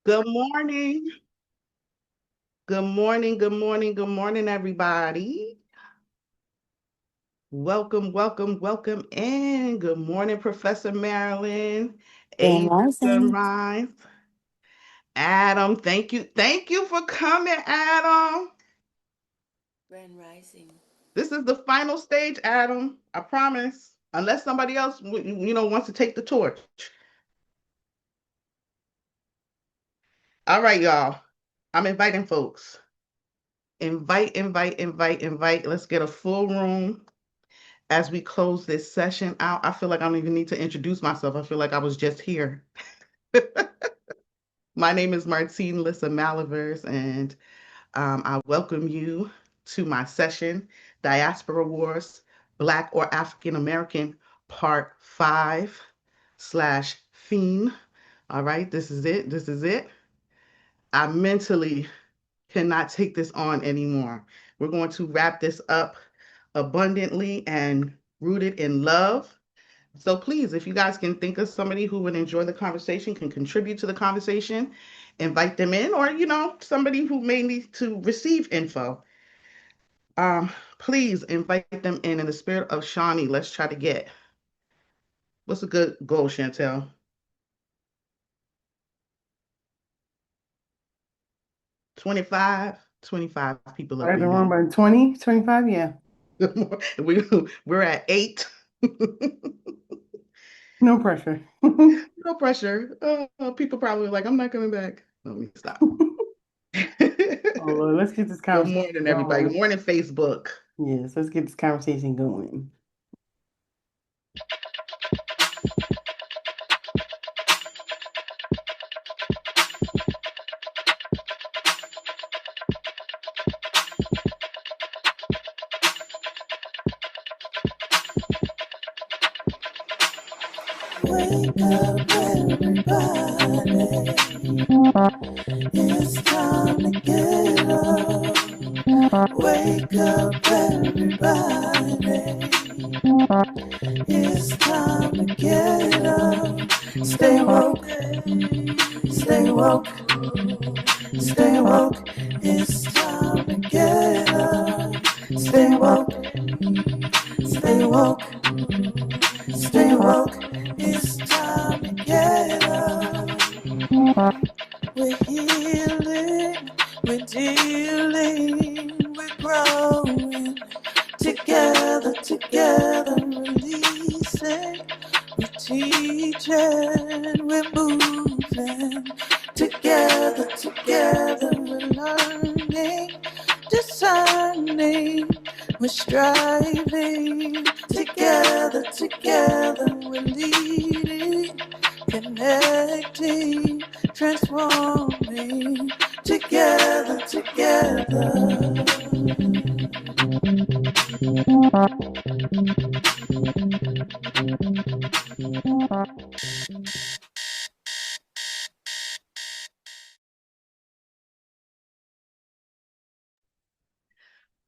Good morning. Good morning. Good morning. Good morning, everybody. Welcome, welcome, welcome in. Good morning, Professor Marilyn, Grand Ada Rising. Sunrise, Adam. Thank you for coming, Adam. Grand Rising. This is the final stage, Adam. I promise. Unless somebody else, wants to take the torch. All right, y'all. I'm inviting folks. Invite, invite, invite, invite. Let's get a full room. As we close this session out, I feel like I don't even need to introduce myself. I feel like I was just here. My name is Martine Lissa Malivers, and I welcome you to my session, Diaspora Warz, Black or African American, Part 5 slash theme. All right, this is it. This is it. I mentally cannot take this on anymore. We're going to wrap this up abundantly and rooted in love. So please, if you guys can think of somebody who would enjoy the conversation, can contribute to the conversation, invite them in, or somebody who may need to receive info. Please invite them in the spirit of Shawnee. Let's try to get what's a good goal, Chantel? 25 people up Right, the in room here. by 20, 25, yeah. we, we're at 8. No pressure. No pressure. People probably like, I'm not coming back. Let me stop. Oh, Lord, let's get this Good conversation morning, everybody. Good going. morning, Facebook. Yes, let's get this conversation going. Wake up, everybody. It's time to get up. Wake up, everybody. It's time to get up. Stay woke, stay woke, stay woke. It's time to get up. Stay woke, stay woke, stay woke. It's time to get up. We're healing, we're dealing, we're growing. Together, together, releasing. We're teaching, we're moving. Together, together, we're learning, discerning, we're striving. Together, together, we're leading, connecting, transforming. Together, together.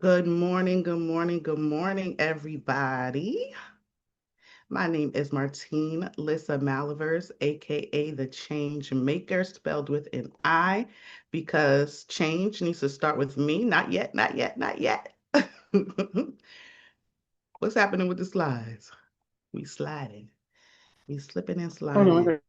Good morning, good morning, good morning, everybody. My name is Martine Lissa Malivers, aka the Change Maker, spelled with an I, because change needs to start with me. Not yet, not yet, not yet. What's happening with the slides? We sliding. We slipping and Hold on, sliding.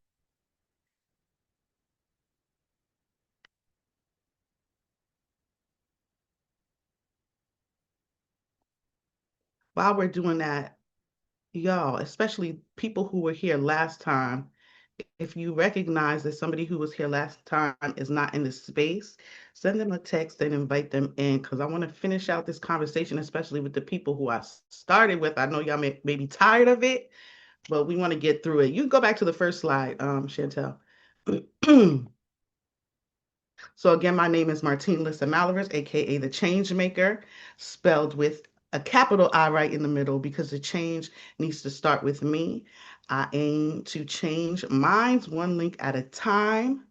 While we're doing that, y'all, especially people who were here last time, if you recognize that somebody who was here last time is not in the space, send them a text and invite them in because I want to finish out this conversation, especially with the people who I started with. I know y'all may be tired of it, but we want to get through it. You can go back to the first slide, Chantel. So again, my name is Martine Lissa Malivers, aka the Change Maker, spelled with a capital I right in the middle because the change needs to start with me. I aim to change minds one link at a time.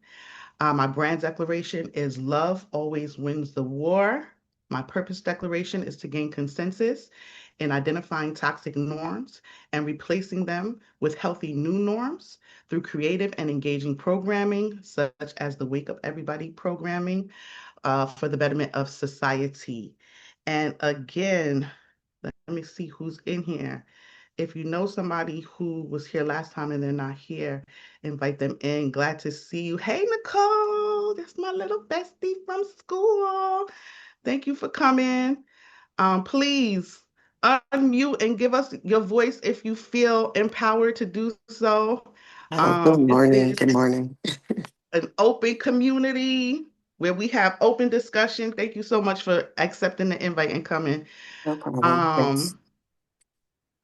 My brand declaration is love always wins the war. My purpose declaration is to gain consensus in identifying toxic norms and replacing them with healthy new norms through creative and engaging programming, such as the Wake Up Everybody programming for the betterment of society. And again, let me see who's in here. If you know somebody who was here last time and they're not here, invite them in. Glad to see you. Hey, Nicole, that's my little bestie from school. Thank you for coming. Please unmute and give us your voice if you feel empowered to do so. Oh, good This morning. is Good morning. an open community where we have open discussion. Thank you so much for accepting the invite and coming. No problem. Thanks. Um,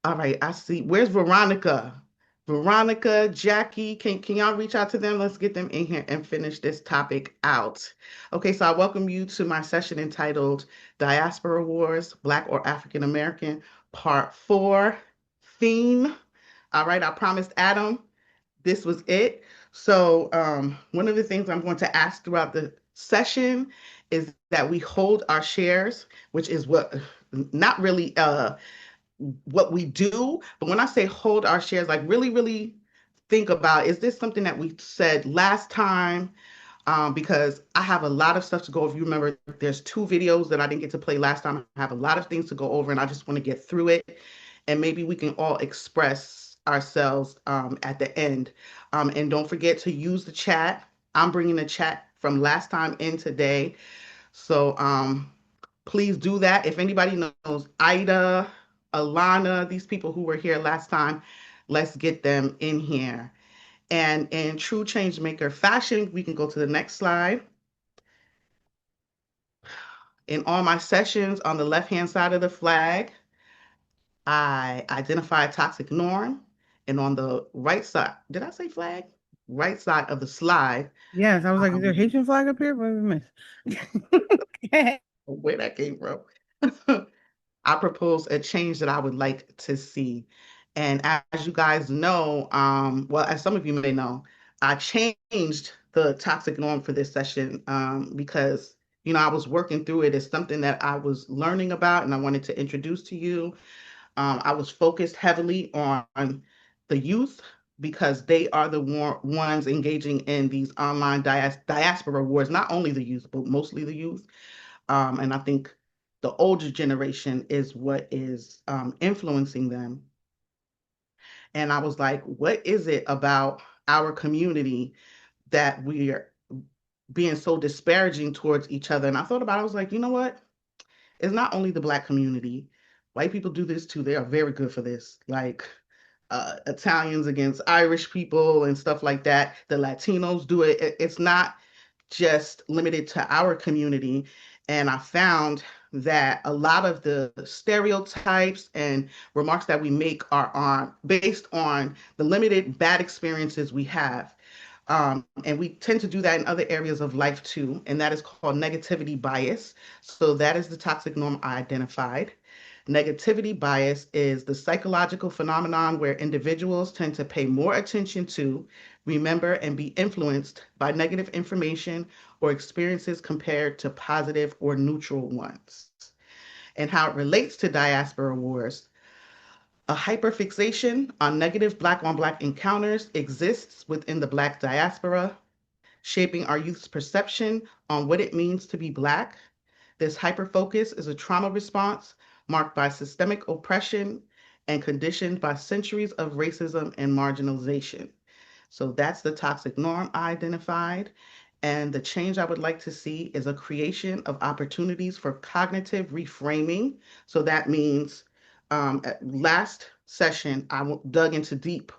all right, I see. Where's Veronica? Veronica, Jackie, can y'all reach out to them? Let's get them in here and finish this topic out. Okay, so I welcome you to my session entitled Diaspora Wars, Black or African American, Part 4, theme. All right, I promised Adam this was it. So, one of the things I'm going to ask throughout the session is that we hold our shares, which is what not really what we do, but when I say hold our shares, like really, really think about, is this something that we said last time? Because I have a lot of stuff to go over. You remember, there's two videos that I didn't get to play last time. I have a lot of things to go over, and I just want to get through it. And maybe we can all express ourselves at the end. And don't forget to use the chat. I'm bringing the chat from last time in today. So please do that. If anybody knows Ida, Alana, these people who were here last time, let's get them in here. And in true change maker fashion, we can go to the next slide. In all my sessions on the left-hand side of the flag, I identify a toxic norm. And on the right side, did I say flag? Right side of the slide, Yes, I was like, is there a um, Haitian flag up here? What did I miss? where that came from. I propose a change that I would like to see. And as you guys know, well, as some of you may know, I changed the toxic norm for this session because, I was working through it. It's something that I was learning about and I wanted to introduce to you. I was focused heavily on the youth because they are the ones engaging in these online diaspora wars, not only the youth, but mostly the youth. And I think the older generation is what is influencing them. And I was like, what is it about our community that we are being so disparaging towards each other? And I thought about it, I was like, you know what? It's not only the Black community. White people do this too. They are very good for this. Like Italians against Irish people and stuff like that. The Latinos do it. It's not just limited to our community. And I found that a lot of the stereotypes and remarks that we make are on based on the limited bad experiences we have. And we tend to do that in other areas of life too, and that is called negativity bias. So that is the toxic norm I identified. Negativity bias is the psychological phenomenon where individuals tend to pay more attention to, remember, and be influenced by negative information or experiences compared to positive or neutral ones. And how it relates to diaspora wars. A hyperfixation on negative Black on Black encounters exists within the Black diaspora, shaping our youth's perception on what it means to be Black. This hyperfocus is a trauma response marked by systemic oppression and conditioned by centuries of racism and marginalization. So that's the toxic norm I identified. And the change I would like to see is a creation of opportunities for cognitive reframing. So that means at last session, dug into deep.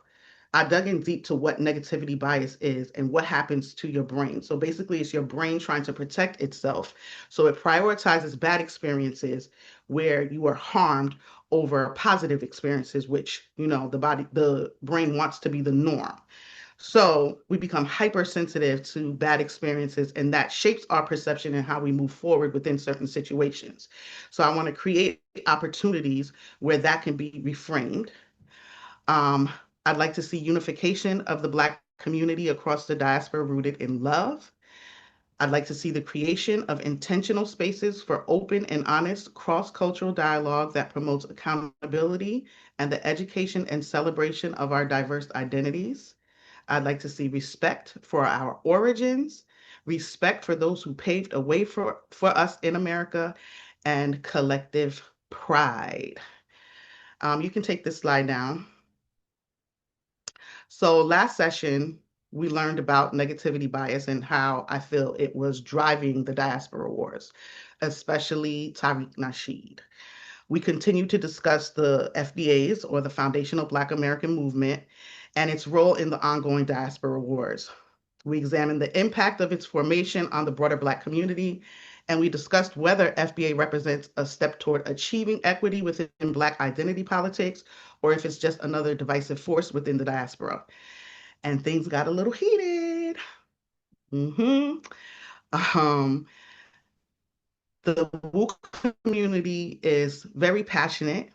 I dug in deep to what negativity bias is and what happens to your brain. So basically, it's your brain trying to protect itself. So it prioritizes bad experiences where you are harmed over positive experiences, which, the brain wants to be the norm. So we become hypersensitive to bad experiences, and that shapes our perception and how we move forward within certain situations. So I want to create opportunities where that can be reframed. Um, I'd like to see unification of the Black community across the diaspora rooted in love. I'd like to see the creation of intentional spaces for open and honest cross-cultural dialogue that promotes accountability and the education and celebration of our diverse identities. I'd like to see respect for our origins, respect for those who paved a way for us in America, and collective pride. You can take this slide down. So last session, we learned about negativity bias and how I feel it was driving the diaspora wars, especially Tariq Nasheed. We continue to discuss the FBA's, or the Foundational Black American Movement, and its role in the ongoing diaspora wars. We examined the impact of its formation on the broader Black community, and we discussed whether FBA represents a step toward achieving equity within Black identity politics, or if it's just another divisive force within the diaspora. And things got a little heated. Mm-hmm. Um, the WU community is very passionate.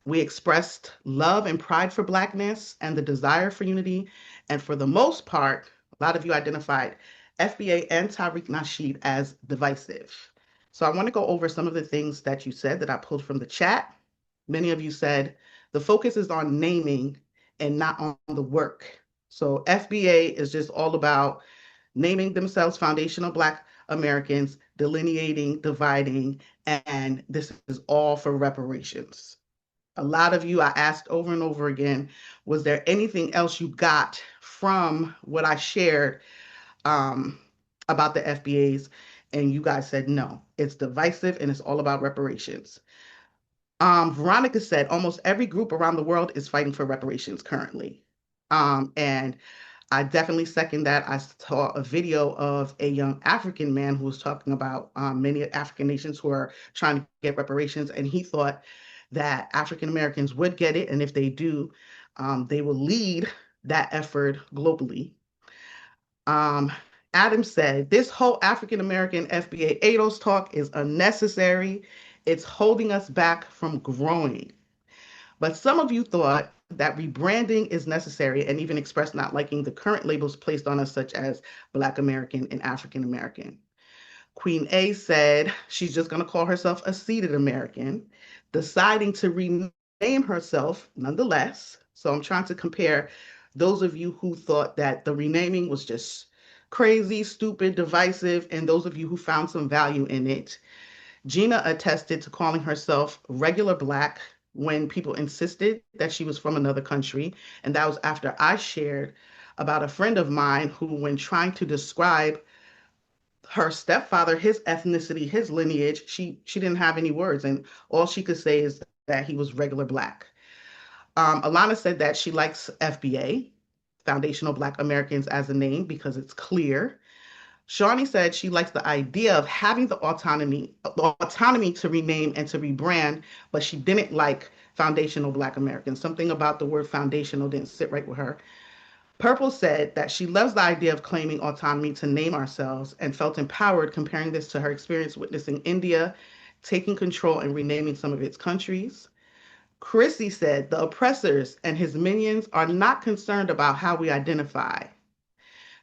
We expressed love and pride for Blackness and the desire for unity. And for the most part, a lot of you identified FBA and Tariq Nasheed as divisive. So I want to go over some of the things that you said that I pulled from the chat. Many of you said the focus is on naming and not on the work. So FBA is just all about naming themselves Foundational Black Americans, delineating, dividing, and this is all for reparations. A lot of you, I asked over and over again, was there anything else you got from what I shared about the FBAs? And you guys said no, it's divisive and it's all about reparations. Veronica said almost every group around the world is fighting for reparations currently. And I definitely second that. I saw a video of a young African man who was talking about many African nations who are trying to get reparations, and he thought that African Americans would get it, and if they do, they will lead that effort globally. Adam said, this whole African American FBA ADOS talk is unnecessary. It's holding us back from growing. But some of you thought that rebranding is necessary and even expressed not liking the current labels placed on us, such as Black American and African American. Queen A said she's just going to call herself a seated American, deciding to rename herself nonetheless. So I'm trying to compare those of you who thought that the renaming was just crazy, stupid, divisive, and those of you who found some value in it. Gina attested to calling herself regular Black when people insisted that she was from another country. And that was after I shared about a friend of mine who, when trying to describe her stepfather, his ethnicity, his lineage, she didn't have any words. And all she could say is that he was regular Black. Alana said that she likes FBA, Foundational Black Americans, as a name because it's clear. Shawnee said she likes the idea of having the autonomy to rename and to rebrand, but she didn't like Foundational Black Americans. Something about the word foundational didn't sit right with her. Purple said that she loves the idea of claiming autonomy to name ourselves and felt empowered comparing this to her experience witnessing India taking control and renaming some of its countries. Chrissy said the oppressors and his minions are not concerned about how we identify.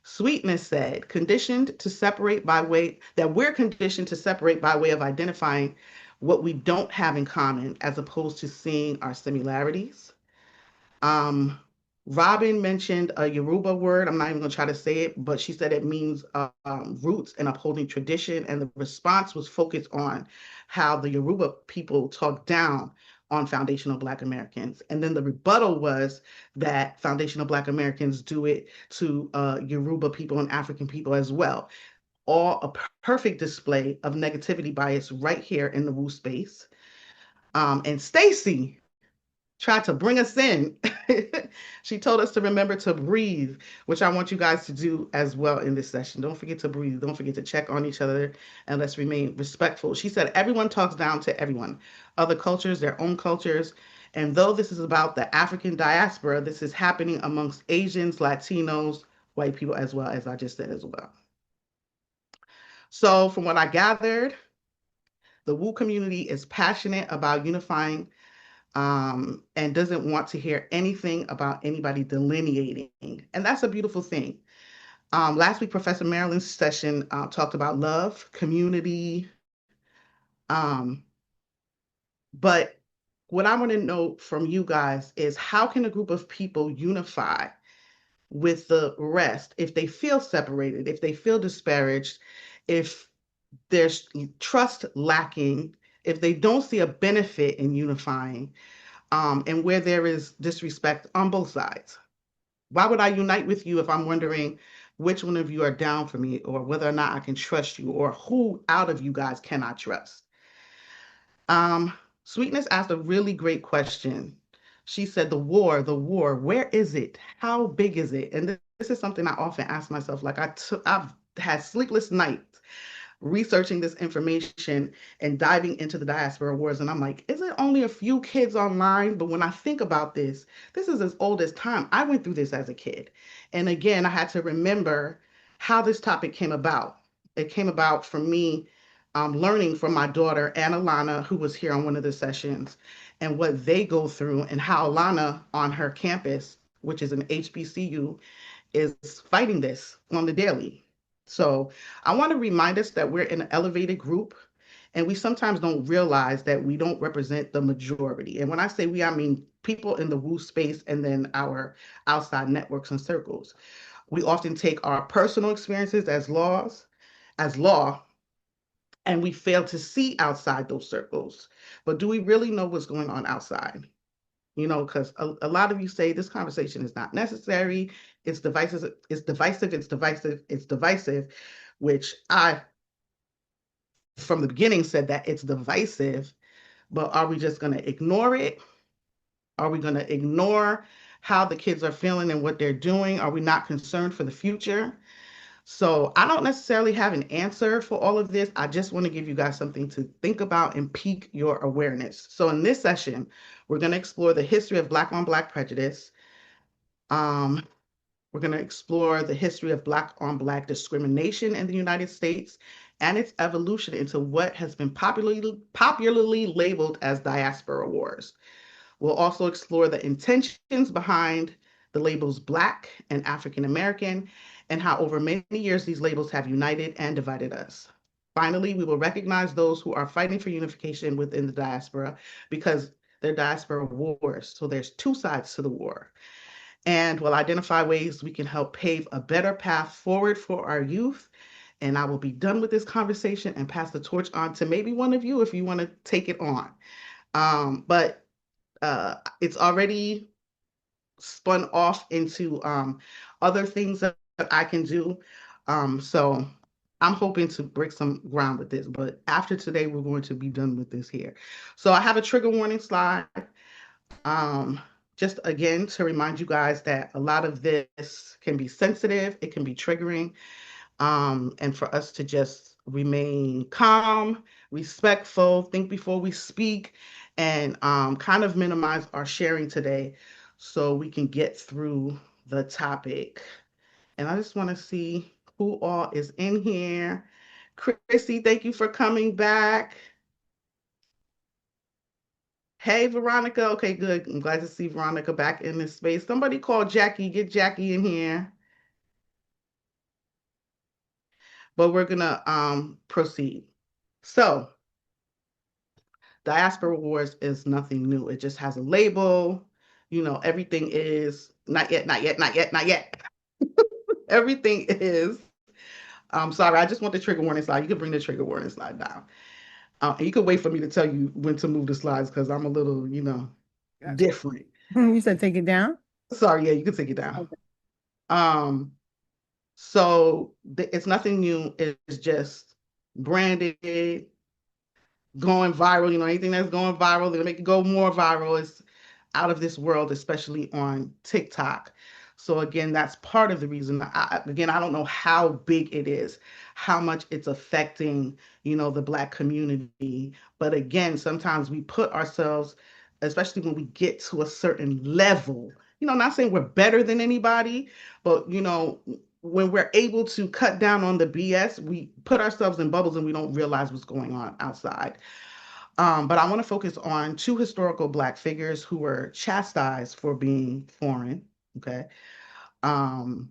Sweetness said, conditioned to separate by way that we're conditioned to separate by way of identifying what we don't have in common as opposed to seeing our similarities. Robin mentioned a Yoruba word. I'm not even going to try to say it, but she said it means roots and upholding tradition. And the response was focused on how the Yoruba people talk down on Foundational Black Americans. And then the rebuttal was that Foundational Black Americans do it to Yoruba people and African people as well. All a perfect display of negativity bias right here in the WU space. And Stacy tried to bring us in. She told us to remember to breathe, which I want you guys to do as well in this session. Don't forget to breathe. Don't forget to check on each other, and let's remain respectful. She said, everyone talks down to everyone, other cultures, their own cultures. And though this is about the African diaspora, this is happening amongst Asians, Latinos, white people, as well, as I just said as well. So from what I gathered, the WU community is passionate about unifying and doesn't want to hear anything about anybody delineating. And that's a beautiful thing. Last week, Professor Marilyn's session talked about love, community, um, but what I want to know from you guys is how can a group of people unify with the rest if they feel separated, if they feel disparaged, if there's trust lacking, if they don't see a benefit in unifying, and where there is disrespect on both sides? Why would I unite with you if I'm wondering which one of you are down for me, or whether or not I can trust you, or who out of you guys can I trust? Um, Sweetness asked a really great question. She said, the war, where is it? How big is it? And this is something I often ask myself. Like I've had sleepless nights researching this information and diving into the diaspora wars. And I'm like, is it only a few kids online? But when I think about this is as old as time. I went through this as a kid. And again, I had to remember how this topic came about. It came about from me learning from my daughter, Anna Lana, who was here on one of the sessions, and what they go through, and how Lana on her campus, which is an HBCU, is fighting this on the daily. So I want to remind us that we're in an elevated group, and we sometimes don't realize that we don't represent the majority. And when I say we, I mean people in the woo space and then our outside networks and circles. We often take our personal experiences as law, and we fail to see outside those circles. But do we really know what's going on outside? Because a lot of you say this conversation is not necessary. It's divisive. It's divisive. It's divisive. It's divisive, which I, from the beginning, said that it's divisive. But are we just going to ignore it? Are we going to ignore how the kids are feeling and what they're doing? Are we not concerned for the future? So I don't necessarily have an answer for all of this. I just want to give you guys something to think about and pique your awareness. So in this session, we're going to explore the history of Black on Black prejudice. Um, we're going to explore the history of Black on Black discrimination in the United States and its evolution into what has been popularly labeled as diaspora wars. We'll also explore the intentions behind the labels Black and African American and how over many years these labels have united and divided us. Finally, we will recognize those who are fighting for unification within the diaspora because they're diaspora wars. So there's two sides to the war. And we'll identify ways we can help pave a better path forward for our youth. And I will be done with this conversation and pass the torch on to maybe one of you if you want to take it on. But it's already spun off into other things that I can do. So I'm hoping to break some ground with this, but after today, we're going to be done with this here. So I have a trigger warning slide. Um, just again to remind you guys that a lot of this can be sensitive, it can be triggering, and for us to just remain calm, respectful, think before we speak, and kind of minimize our sharing today so we can get through the topic. And I just want to see who all is in here. Chrissy, thank you for coming back. Hey, Veronica. Okay, good. I'm glad to see Veronica back in this space. Somebody call Jackie. Get Jackie in here. But we're gonna proceed. So, Diaspora Wars is nothing new. It just has a label. Everything is not yet, not yet, not yet, not yet. Everything is. Sorry, I just want the trigger warning slide. You can bring the trigger warning slide down. And you can wait for me to tell you when to move the slides because I'm a little, Gotcha. different. You said take it down? Sorry, yeah, you can take it down. Okay. So it's nothing new. It's just branded, going viral. Anything that's going viral, they're gonna make it go more viral. It's out of this world, especially on TikTok. So again, that's part of the reason. I don't know how big it is, how much it's affecting, the Black community. But again, sometimes we put ourselves, especially when we get to a certain level, not saying we're better than anybody, but when we're able to cut down on the BS, we put ourselves in bubbles and we don't realize what's going on outside. But I want to focus on two historical Black figures who were chastised for being foreign. Okay. Um,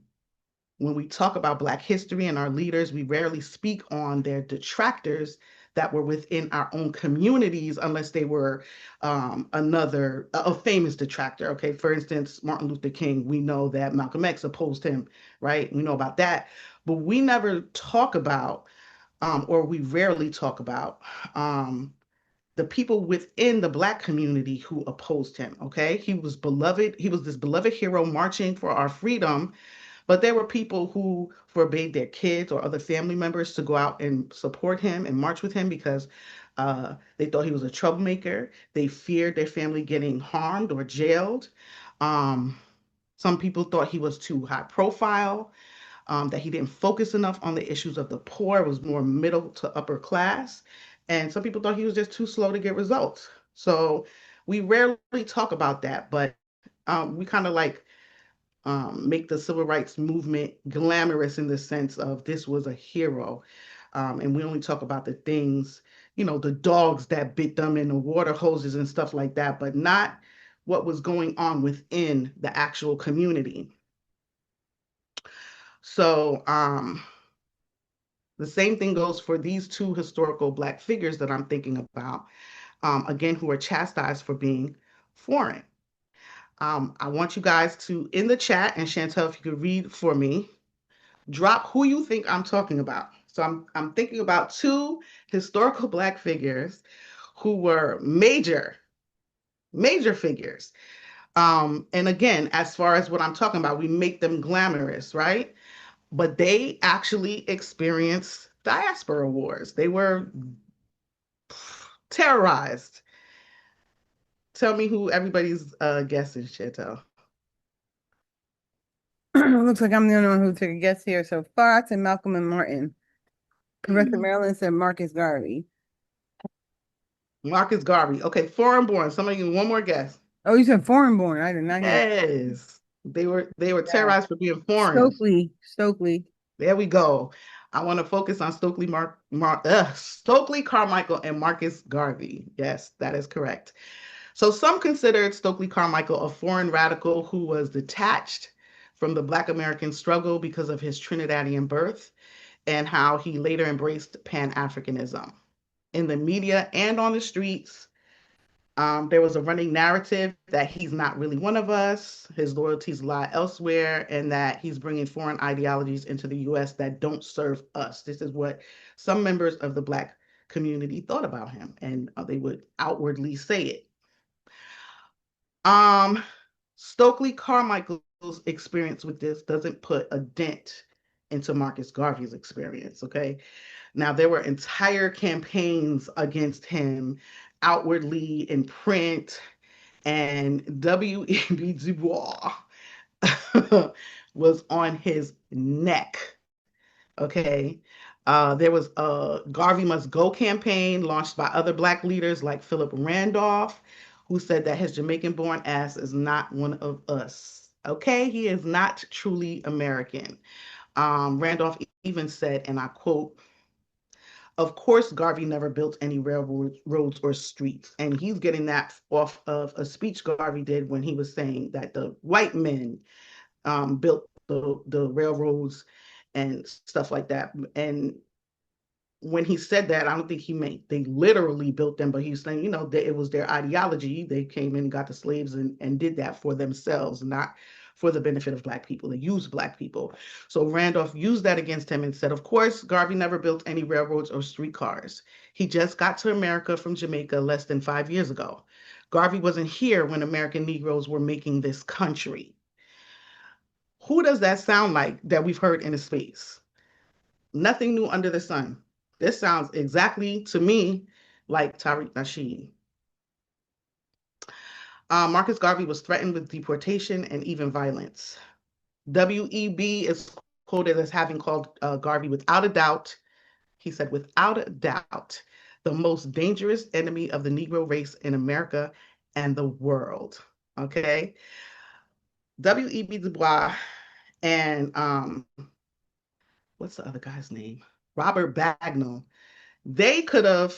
when we talk about Black history and our leaders, we rarely speak on their detractors that were within our own communities, unless they were a famous detractor. Okay, for instance, Martin Luther King. We know that Malcolm X opposed him, right? We know about that, but we never talk about, or we rarely talk about, the people within the Black community who opposed him. Okay, he was beloved. He was this beloved hero marching for our freedom, but there were people who forbade their kids or other family members to go out and support him and march with him because they thought he was a troublemaker. They feared their family getting harmed or jailed. Um, some people thought he was too high profile, that he didn't focus enough on the issues of the poor, was more middle to upper class. And some people thought he was just too slow to get results. So we rarely talk about that, but we kind of like make the civil rights movement glamorous in the sense of this was a hero. And we only talk about the things, the dogs that bit them and the water hoses and stuff like that, but not what was going on within the actual community. So the same thing goes for these two historical Black figures that I'm thinking about, again, who are chastised for being foreign. I want you guys to, in the chat, and Chantel, if you could read for me, drop who you think I'm talking about. So I'm thinking about two historical Black figures who were major figures. And again, as far as what I'm talking about, we make them glamorous, right? But they actually experienced diaspora wars. They were terrorized. Tell me who everybody's guessing, Chantel. Looks like I'm the only one who took a guess here so far. I said Malcolm and Martin. Professor Maryland said Marcus Garvey. Marcus Garvey. Okay, foreign born. Somebody give me one more guess. Oh, you said foreign born. I did not hear. Yes. They were Yeah. terrorized for being foreign. Stokely. There we go. I want to focus on Stokely Carmichael and Marcus Garvey. Yes, that is correct. So some considered Stokely Carmichael a foreign radical who was detached from the Black American struggle because of his Trinidadian birth and how he later embraced Pan-Africanism. In the media and on the streets, there was a running narrative that he's not really one of us, his loyalties lie elsewhere, and that he's bringing foreign ideologies into the US that don't serve us. This is what some members of the Black community thought about him, and they would outwardly say it. Stokely Carmichael's experience with this doesn't put a dent into Marcus Garvey's experience, okay? Now, there were entire campaigns against him outwardly in print, and W.E.B. Du Bois was on his neck, okay? There was a Garvey Must Go campaign launched by other Black leaders like Philip Randolph, who said that his Jamaican-born ass is not one of us. Okay, he is not truly American. Randolph even said, and I quote, "Of course, Garvey never built any railroads roads or streets." And he's getting that off of a speech Garvey did when he was saying that the white men built the railroads and stuff like that. And when he said that, I don't think he meant they literally built them, but he was saying, that it was their ideology. They came in and got the slaves and did that for themselves, not for the benefit of Black people. They used Black people. So Randolph used that against him and said, of course, Garvey never built any railroads or streetcars. He just got to America from Jamaica less than 5 years ago. Garvey wasn't here when American Negroes were making this country. Who does that sound like that we've heard in the space? Nothing new under the sun. This sounds exactly to me like Tariq Nasheed. Marcus Garvey was threatened with deportation and even violence. WEB is quoted as having called Garvey without a doubt, he said, without a doubt, the most dangerous enemy of the Negro race in America and the world. Okay? W.E.B. Du Bois and what's the other guy's name? Robert Bagnall. They could have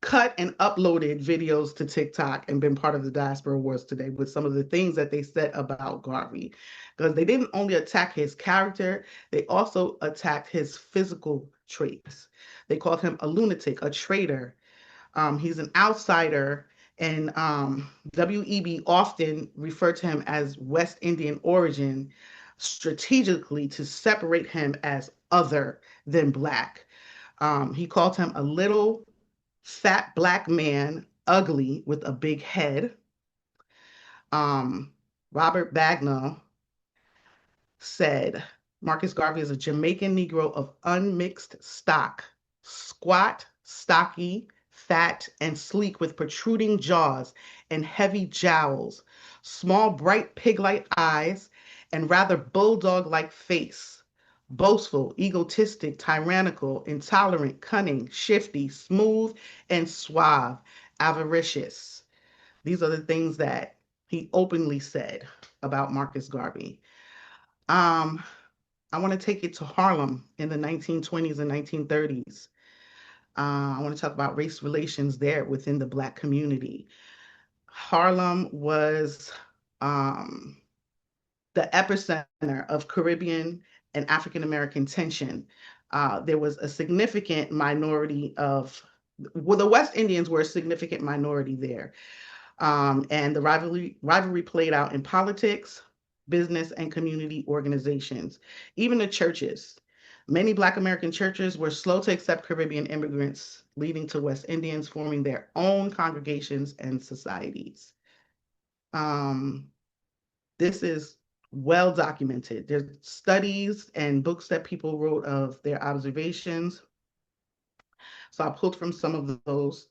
cut and uploaded videos to TikTok and been part of the Diaspora Wars today with some of the things that they said about Garvey. Because they didn't only attack his character, they also attacked his physical traits. They called him a lunatic, a traitor. He's an outsider, and WEB often referred to him as West Indian origin strategically to separate him as other than Black. He called him a little fat Black man, ugly with a big head. Robert Bagnall said Marcus Garvey is a Jamaican Negro of unmixed stock, squat, stocky, fat, and sleek with protruding jaws and heavy jowls, small, bright pig-like eyes, and rather bulldog-like face. Boastful, egotistic, tyrannical, intolerant, cunning, shifty, smooth, and suave, avaricious. These are the things that he openly said about Marcus Garvey. Um, I want to take it to Harlem in the 1920s and 1930s. I want to talk about race relations there within the Black community. Harlem was the epicenter of Caribbean and African American tension. There was a significant minority of, well, the West Indians were a significant minority there. And the rivalry played out in politics, business, and community organizations, even the churches. Many Black American churches were slow to accept Caribbean immigrants, leading to West Indians forming their own congregations and societies. This is well documented. There's studies and books that people wrote of their observations. So I pulled from some of those.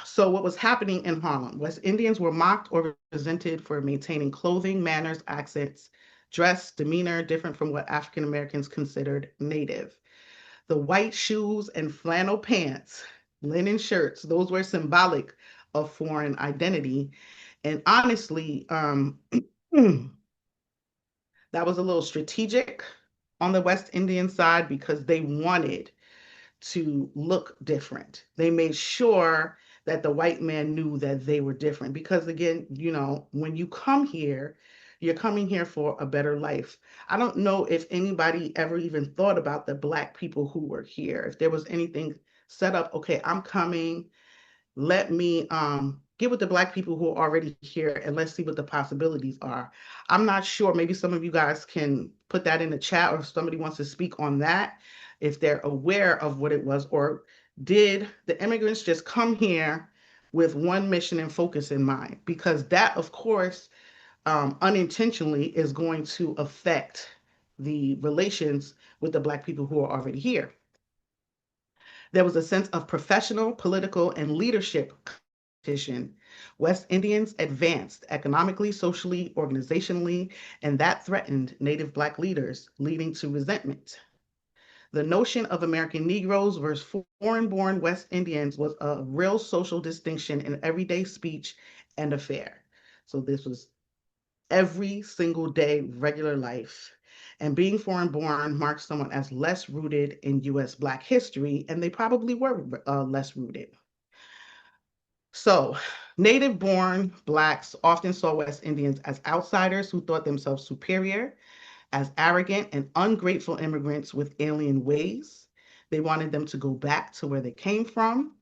So what was happening in Harlem? West Indians were mocked or resented for maintaining clothing, manners, accents, dress, demeanor different from what African Americans considered native. The white shoes and flannel pants, linen shirts, those were symbolic of foreign identity. And honestly, that was a little strategic on the West Indian side because they wanted to look different. They made sure that the white man knew that they were different because, again, when you come here, you're coming here for a better life. I don't know if anybody ever even thought about the Black people who were here. If there was anything set up, okay, I'm coming, let me get with the Black people who are already here and let's see what the possibilities are. I'm not sure. Maybe some of you guys can put that in the chat, or if somebody wants to speak on that, if they're aware of what it was, or did the immigrants just come here with one mission and focus in mind? Because that, of course, unintentionally is going to affect the relations with the Black people who are already here. There was a sense of professional, political, and leadership competition. West Indians advanced economically, socially, organizationally, and that threatened Native Black leaders, leading to resentment. The notion of American Negroes versus foreign-born West Indians was a real social distinction in everyday speech and affair. So this was every single day, regular life. And being foreign-born marks someone as less rooted in U.S. Black history, and they probably were less rooted. So, native-born Blacks often saw West Indians as outsiders who thought themselves superior, as arrogant and ungrateful immigrants with alien ways. They wanted them to go back to where they came from.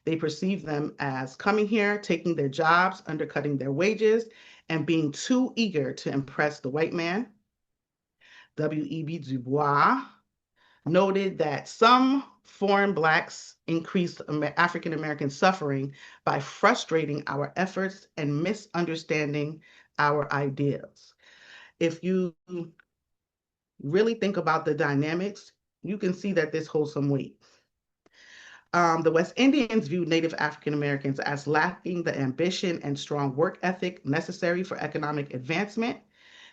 They perceived them as coming here, taking their jobs, undercutting their wages, and being too eager to impress the white man. W.E.B. Du Bois noted that some foreign Blacks increased African American suffering by frustrating our efforts and misunderstanding our ideals. If you really think about the dynamics, you can see that this holds some weight. The West Indians viewed Native African Americans as lacking the ambition and strong work ethic necessary for economic advancement.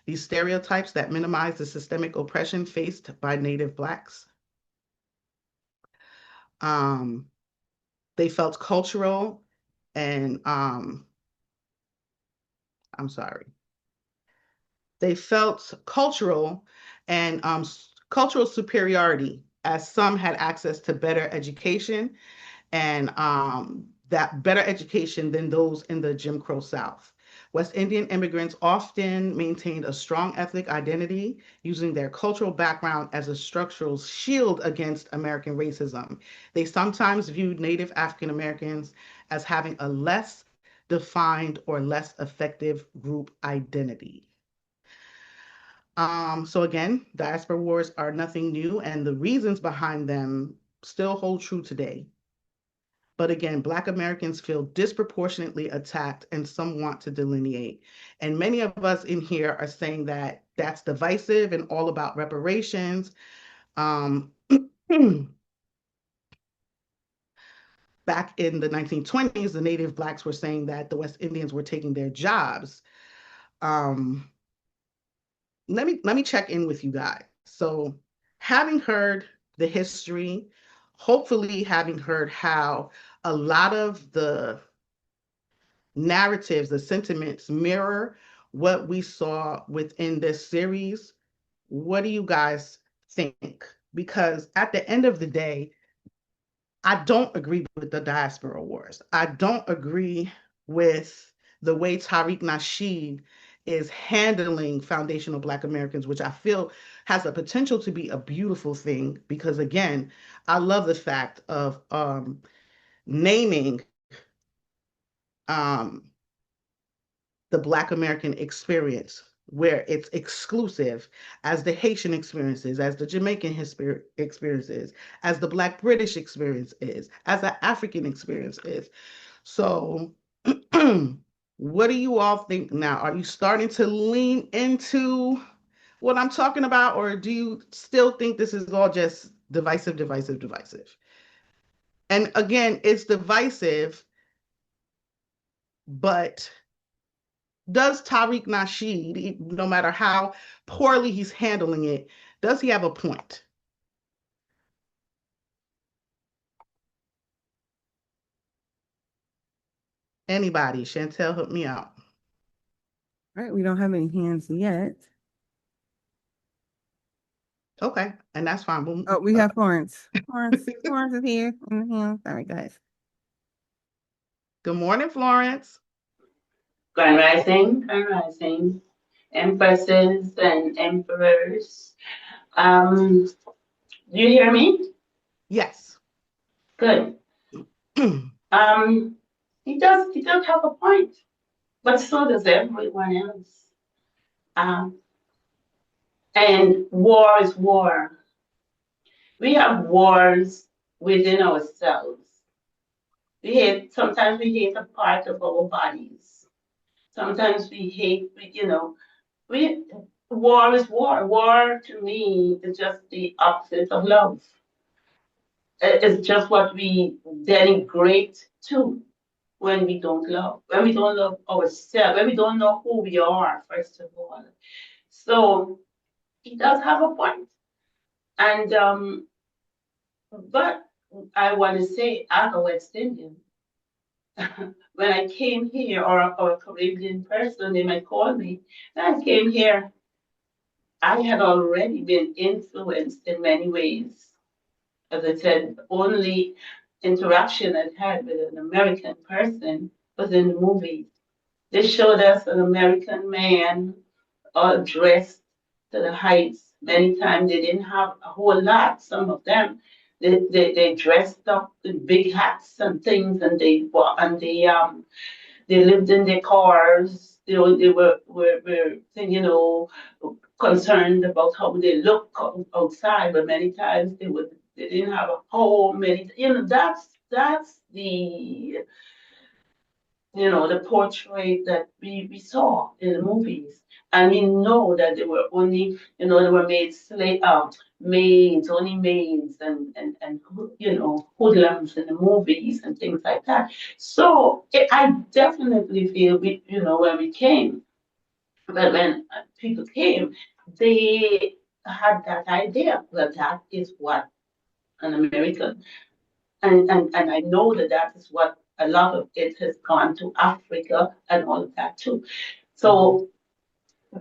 These stereotypes that minimize the systemic oppression faced by Native Blacks. They felt cultural and they felt cultural and cultural superiority as some had access to better education and that better education than those in the Jim Crow South. West Indian immigrants often maintained a strong ethnic identity, using their cultural background as a structural shield against American racism. They sometimes viewed Native African Americans as having a less defined or less effective group identity. So again, diaspora wars are nothing new, and the reasons behind them still hold true today. But again, Black Americans feel disproportionately attacked, and some want to delineate. And many of us in here are saying that that's divisive and all about reparations. Um, Back in the 1920s, the Native Blacks were saying that the West Indians were taking their jobs. Um, let me check in with you guys. So, having heard the history, hopefully having heard how a lot of the narratives, the sentiments mirror what we saw within this series. What do you guys think? Because at the end of the day, I don't agree with the diaspora wars. I don't agree with the way Tariq Nasheed is handling foundational Black Americans, which I feel has the potential to be a beautiful thing. Because again, I love the fact of naming um, the Black American experience, where it's exclusive, as the Haitian experience is, as the Jamaican experience is, as the Black British experience is, as the African experience is. So, what do you all think now? Are you starting to lean into what I'm talking about, or do you still think this is all just divisive, divisive, divisive? And again, it's divisive, but does Tariq Nasheed, no matter how poorly he's handling it, does he have a point? Anybody? Chantel, help me out. All right, we don't have any hands yet. Okay, and that's fine. We'll, Oh, we have Florence. Florence is here in the hands. All right, guys. Good morning, Florence. Grand Rising, empresses and emperors. Do you hear me? Yes. Good. He does have a point, but so does everyone else. Um, and war is war. We have wars within ourselves. Sometimes we hate a part of our bodies. Sometimes we hate, we war is war. War to me is just the opposite of love. It's just what we denigrate to when we don't love ourselves, when we don't know who we are, first of all. So he does have a point. And but I want to say, as a West Indian, when I came here, or a Caribbean person, they might call me, when I came here, I had already been influenced in many ways. As I said, the only interaction I'd had with an American person was in the movies. They showed us an American man all dressed to the heights. Many times they didn't have a whole lot. Some of them, they dressed up in big hats and things, and they lived in their cars. They were concerned about how they look outside, but many times they didn't have a home. That's the portrait that we saw in the movies. And we know that they were only, they were made maids, only maids, and hoodlums in the movies and things like that. So I definitely feel when we came, but when people came, they had that idea that that is what an American, and I know that that is what a lot of it has gone to Africa and all of that too. So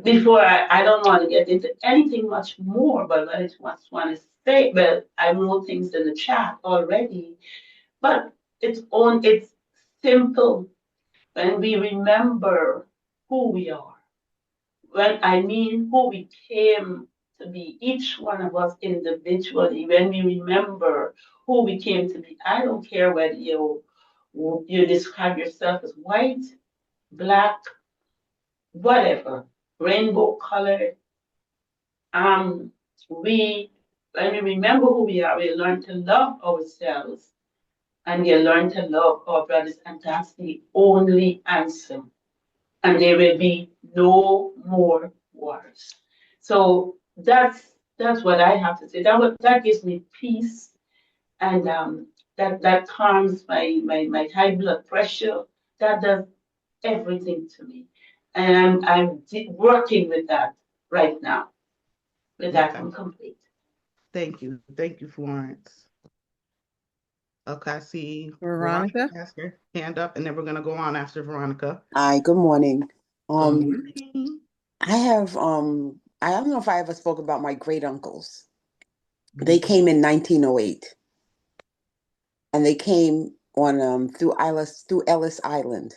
before I don't want to get into anything much more, but what I just want to say, well, I wrote things in the chat already, but it's simple when we remember who we are. When I mean who we came to be, each one of us individually, when we remember who we came to be, I don't care whether you describe yourself as white, black, whatever, rainbow colored. Um, we when we remember who we are, we learn to love ourselves and we learn to love our brothers, and that's the only answer. And there will be no more wars. So that's what I have to say. That gives me peace, and that calms my high blood pressure. That does everything to me, and I'm working with that right now. With that, Okay. I'm complete. Thank you. Thank you, Florence. Okay, I see Veronica Veronica. has her hand up, and then we're gonna go on after Veronica. Hi, good morning. Good Um, morning. I have I don't know if I ever spoke about my great uncles. They Mhm. came in 1908 and they came on through Ellis Island.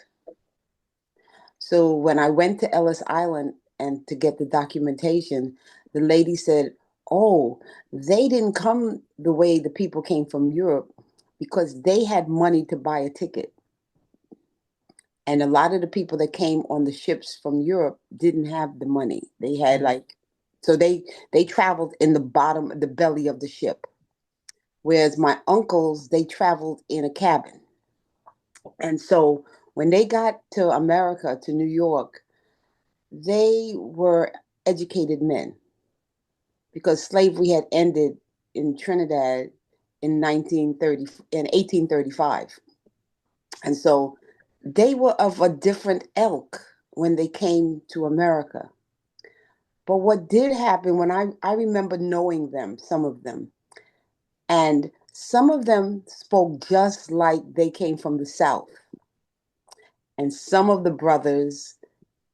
So when I went to Ellis Island and to get the documentation, the lady said, "Oh, they didn't come the way the people came from Europe because they had money to buy a ticket. And a lot of the people that came on the ships from Europe didn't have the money. They had Mhm. like so they traveled in the belly of the ship. Whereas my uncles, they traveled in a cabin. And so when they got to America, to New York, they were educated men because slavery had ended in Trinidad in 1930 in 1835. And so they were of a different ilk when they came to America. But what did happen when I remember knowing them, some of them, and some of them spoke just like they came from the South. And some of the brothers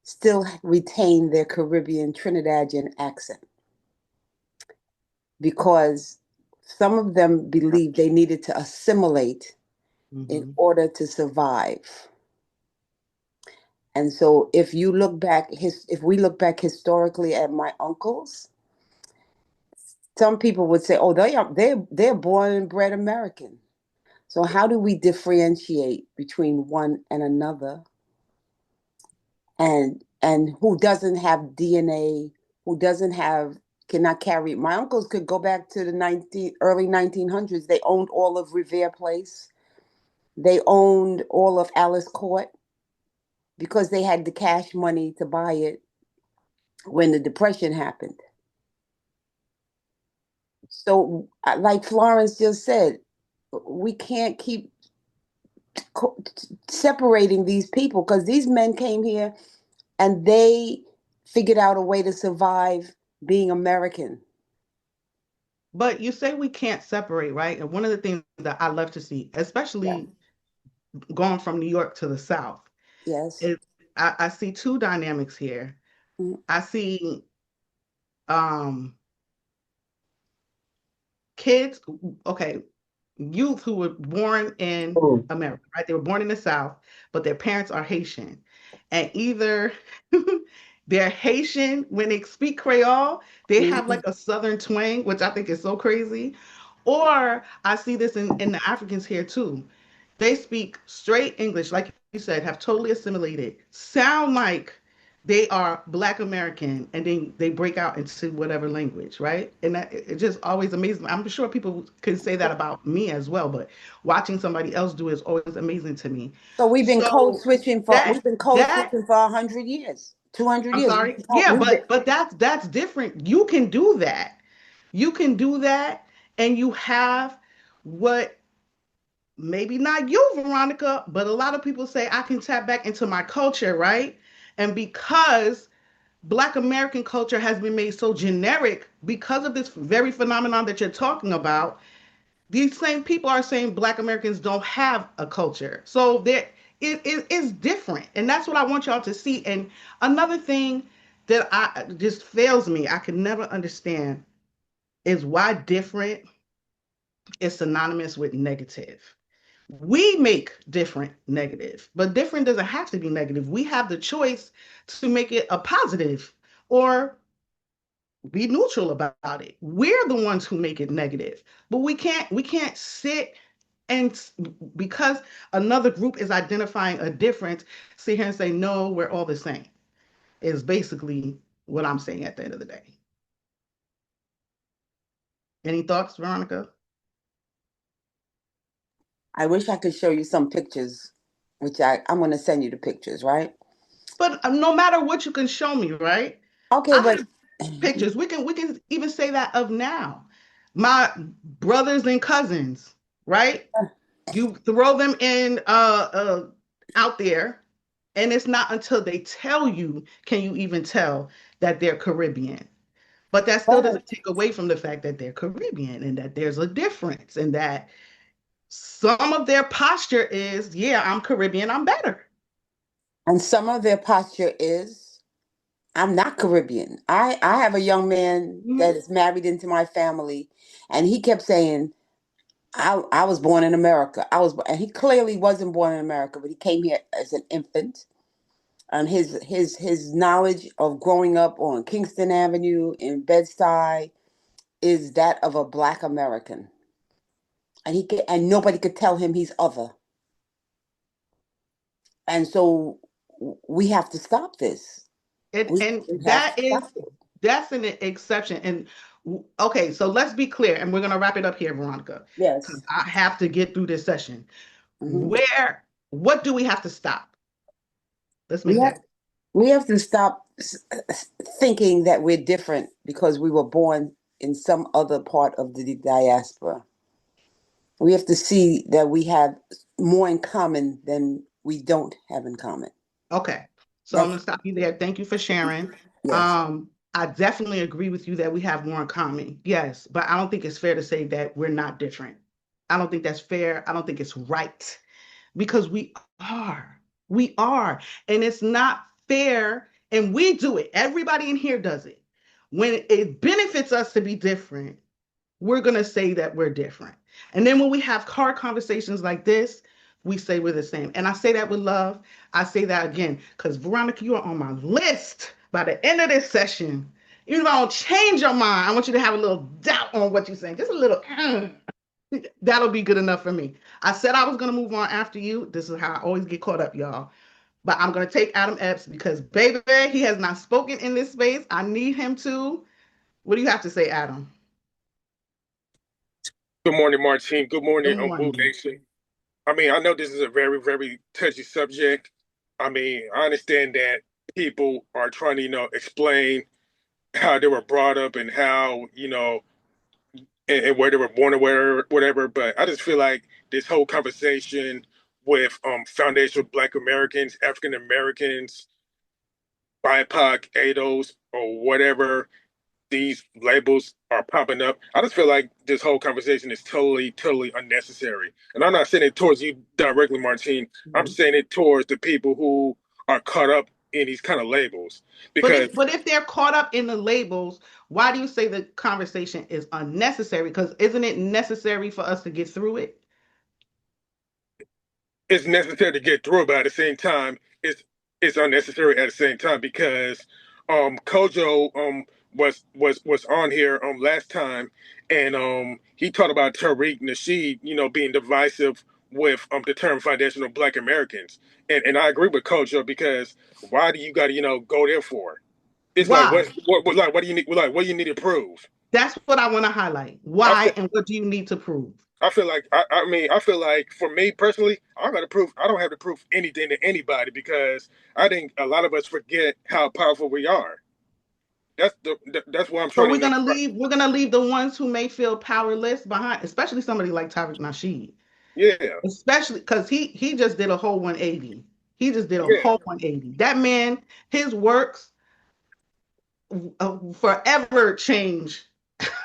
still retain their Caribbean Trinidadian accent because some of them believed they needed to assimilate in Mhm. order to survive. And so if we look back historically at my uncles, some people would say, "Oh, they're born and bred American." So how do we differentiate between one and another, and who doesn't have DNA, who doesn't have cannot carry? My uncles could go back to the early 1900s. They owned all of Revere Place. They owned all of Alice Court because they had the cash money to buy it when the Depression happened. So, like Florence just said, we can't keep separating these people because these men came here and they figured out a way to survive being American. But you say we can't separate, right? And one of the things that I love to see, Yeah. especially going from New York to the South, Yes. is I see two dynamics here. Mm-hmm. I see um kids, okay, youth who were born in America, right? They were born in the South, but their parents are Haitian. And either they're Haitian when they speak Creole, they have Mm-hmm. like a Southern twang, which I think is so crazy. Or I see this in the Africans here too. They speak straight English, like you said, have totally assimilated, sound like they are Black American, and then they break out into whatever language, right? And that it just always amazes me. I'm sure people can say that about me as well, but watching somebody else do it is always amazing to me. So So we've been code that switching for 100 years, 200 I'm years. sorry. Yeah, but that's different. You can do that. You can do that, and you have what maybe not you, Veronica, but a lot of people say I can tap back into my culture, right? And because Black American culture has been made so generic because of this very phenomenon that you're talking about, these same people are saying Black Americans don't have a culture. So it is different. And that's what I want y'all to see. And another thing that I just fails me, I can never understand is why different is synonymous with negative. We make different negative, but different doesn't have to be negative. We have the choice to make it a positive or be neutral about it. We're the ones who make it negative, but we can't sit and because another group is identifying a difference, sit here and say no, we're all the same. Is basically what I'm saying at the end of the day. Any thoughts, Veronica? I wish I could show you some pictures, which I'm going to send you the pictures, right? But no matter what you can show me, right? Okay, I but have pictures. We can even say that of now. My brothers and cousins, right? You throw them in out there, and it's not until they tell you can you even tell that they're Caribbean. But that still but doesn't take away from the fact that they're Caribbean and that there's a difference and that some of their posture is, yeah, I'm Caribbean, I'm better. and some of their posture is, I'm not Caribbean. I have a young man that Mhm. is married into my family, and he kept saying, I was born in America. And he clearly wasn't born in America, but he came here as an infant. And his knowledge of growing up on Kingston Avenue in Bed-Stuy is that of a Black American, and nobody could tell him he's other. And so we have to stop this. And We have to that is stop it. that's an exception. And okay, so let's be clear, and we're gonna wrap it up here, Veronica, because Yes. I have to get through this session. Hmm. What do we have to stop? Let's We make have that. we have to stop thinking that we're different because we were born in some other part of the diaspora. We have to see that we have more in common than we don't have in common. Okay. So I'm That's gonna stop you there. Thank you for sharing. yes. I definitely agree with you that we have more in common. Yes, but I don't think it's fair to say that we're not different. I don't think that's fair. I don't think it's right because we are. We are. And it's not fair. And we do it. Everybody in here does it. When it benefits us to be different, we're going to say that we're different. And then when we have hard conversations like this, we say we're the same. And I say that with love. I say that again because Veronica, you are on my list by the end of this session. Even if I don't change your mind, I want you to have a little doubt on what you're saying. Just a little, that'll be good enough for me. I said I was going to move on after you. This is how I always get caught up, y'all. But I'm going to take Adam Epps because, baby, he has not spoken in this space. I need him to. What do you have to say, Adam? Good morning, Martine. Good Good morning, Blue morning. Nation. I mean, I know this is a very, very touchy subject. I mean, I understand that people are trying to, explain how they were brought up and how, and where they were born or whatever. But I just feel like this whole conversation with foundational Black Americans, African Americans, BIPOC, ADOS, or whatever these labels are popping up. I just feel like this whole conversation is totally, totally unnecessary. And I'm not saying it towards you directly, Martine. I'm Mhm. saying it towards the people who are caught up in these kind of labels. But Because if they're caught up in the labels, why do you say the conversation is unnecessary? Because isn't it necessary for us to get through it? it's necessary to get through, but at the same time, it's unnecessary at the same time because Kojo was on here last time and he talked about Tariq Nasheed, being divisive with the term foundational Black Americans. And I agree with Kojo because why do you gotta, go there for? It's like Why? what do you need what do you need to prove? That's what I want to highlight. I Why feel and what do you need to prove? I feel like I feel like for me personally, I don't have to prove anything to anybody because I think a lot of us forget how powerful we are. That's what I'm So trying to we're gonna leave the ones who may feel powerless behind, especially somebody like Tariq Nasheed, yeah, especially because he just did a whole 180. He just did a yeah. whole 180. That man, his works forever change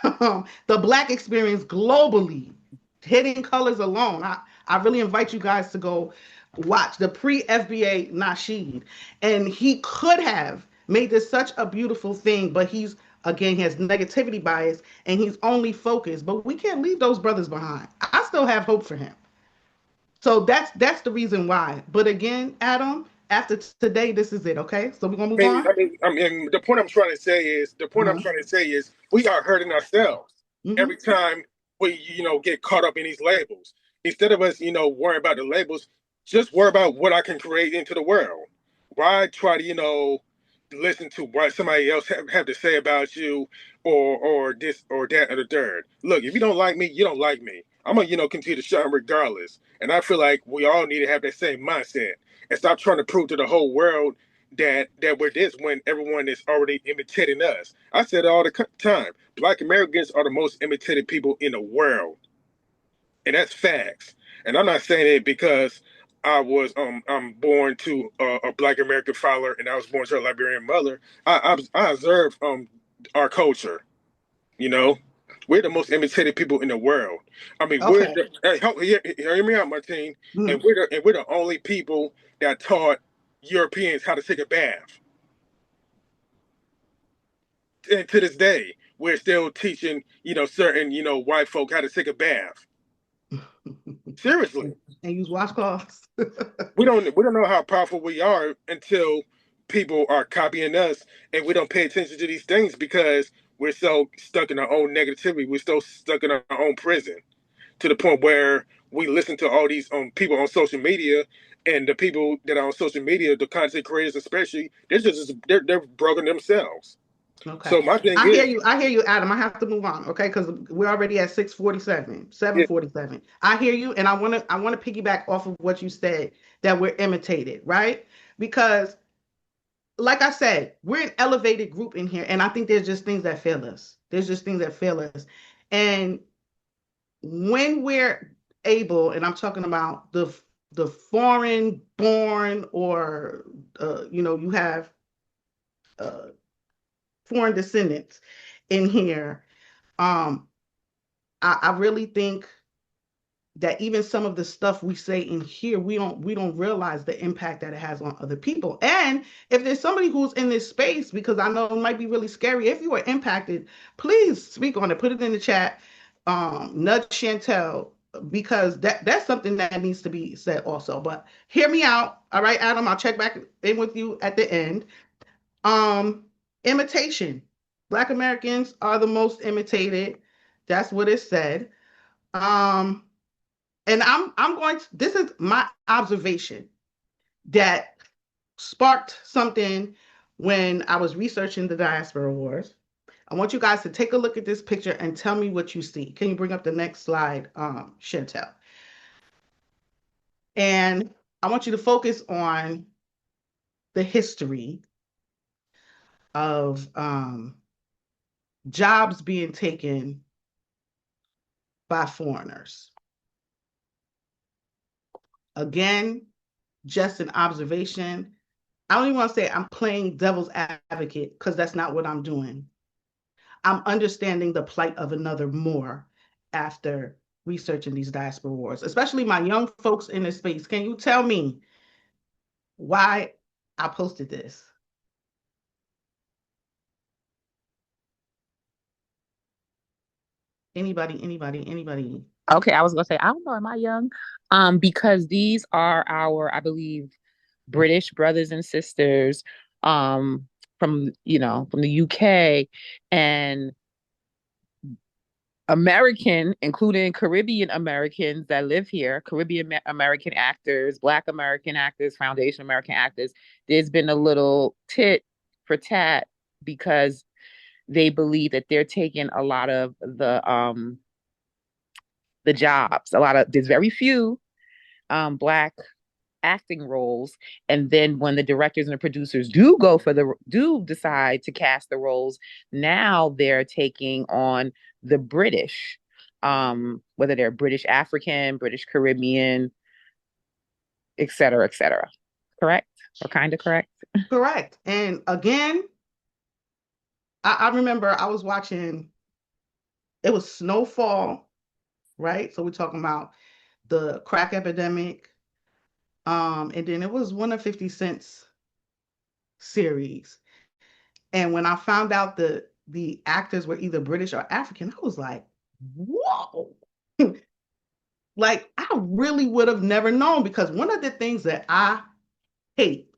the Black experience globally. Hidden Colors alone. I really invite you guys to go watch the pre-FBA Nasheed. And he could have made this such a beautiful thing, but he's Again, he has negativity bias and he's only focused, but we can't leave those brothers behind. I still have hope for him. So that's the reason why. But again, Adam, after today, this is it. Okay, so we're gonna move on. The point I'm trying to say is, Uh-huh. we are hurting ourselves Hmm. every time we, get caught up in these labels. Instead of us, worrying about the labels, just worry about what I can create into the world. Why try to, listen to what somebody else have to say about you, or this or that or the third? Look, if you don't like me, you don't like me. I'm gonna, continue to shine regardless. And I feel like we all need to have that same mindset and stop trying to prove to the whole world that we're this when everyone is already imitating us. I said it all the time. Black Americans are the most imitated people in the world, and that's facts. And I'm not saying it because I'm born to a Black American father and I was born to a Liberian mother. I observe our culture. You know, we're the most imitated people in the world. I mean, we're Okay. the, hear me out, Martine. And Mhm. we're the only people that taught Europeans how to take a bath. And to this day, we're still teaching, certain, white folk how to take a bath. Seriously, And use washcloths. we don't know how powerful we are until people are copying us, and we don't pay attention to these things because we're so stuck in our own negativity. We're so stuck in our own prison to the point where we listen to all these people on social media, and the people that are on social media, the content creators especially, they're broken themselves. Okay. So my thing I hear is, you. I hear you, Adam. I have to move on, okay? Because we're already at 6:47, yeah, 7:47. I hear you, and I want to piggyback off of what you said that we're imitated, right? Because like I said, we're an elevated group in here, and I think there's just things that fail us. There's just things that fail us. And when we're able, and I'm talking about the foreign born or you have uh, foreign descendants in here. Um, I really think that even some of the stuff we say in here, we don't realize the impact that it has on other people. And if there's somebody who's in this space, because I know it might be really scary, if you are impacted, please speak on it. Put it in the chat. Nudge Chantel because that's something that needs to be said also. But hear me out. All right, Adam, I'll check back in with you at the end. Um, Imitation. Black Americans are the most imitated. That's what it said. Um, and I'm going to, this is my observation that sparked something when I was researching the Diaspora Wars. I want you guys to take a look at this picture and tell me what you see. Can you bring up the next slide, Chantel? And I want you to focus on the history of jobs being taken by foreigners. Again, just an observation. I don't even want to say I'm playing devil's advocate because that's not what I'm doing. I'm understanding the plight of another more after researching these diaspora wars, especially my young folks in this space. Can you tell me why I posted this? Anybody, anybody, anybody? Okay, I was gonna say, I don't know, am I young? Because these are our, I believe, British brothers and sisters, from the UK and American, including Caribbean Americans that live here, Caribbean American actors, Black American actors, Foundation American actors. There's been a little tit for tat because they believe that they're taking a lot of the jobs. There's very few Black acting roles, and then when the directors and the producers do decide to cast the roles, now they're taking on the British, whether they're British African, British Caribbean, et cetera, et cetera. Correct, or kind of correct? Correct. And again, I remember I was watching, it was Snowfall, right? So we're talking about the crack epidemic. And then it was one of 50 Cent's series. And when I found out the actors were either British or African, I was like, whoa. Like, I really would have never known, because one of the things that I hate,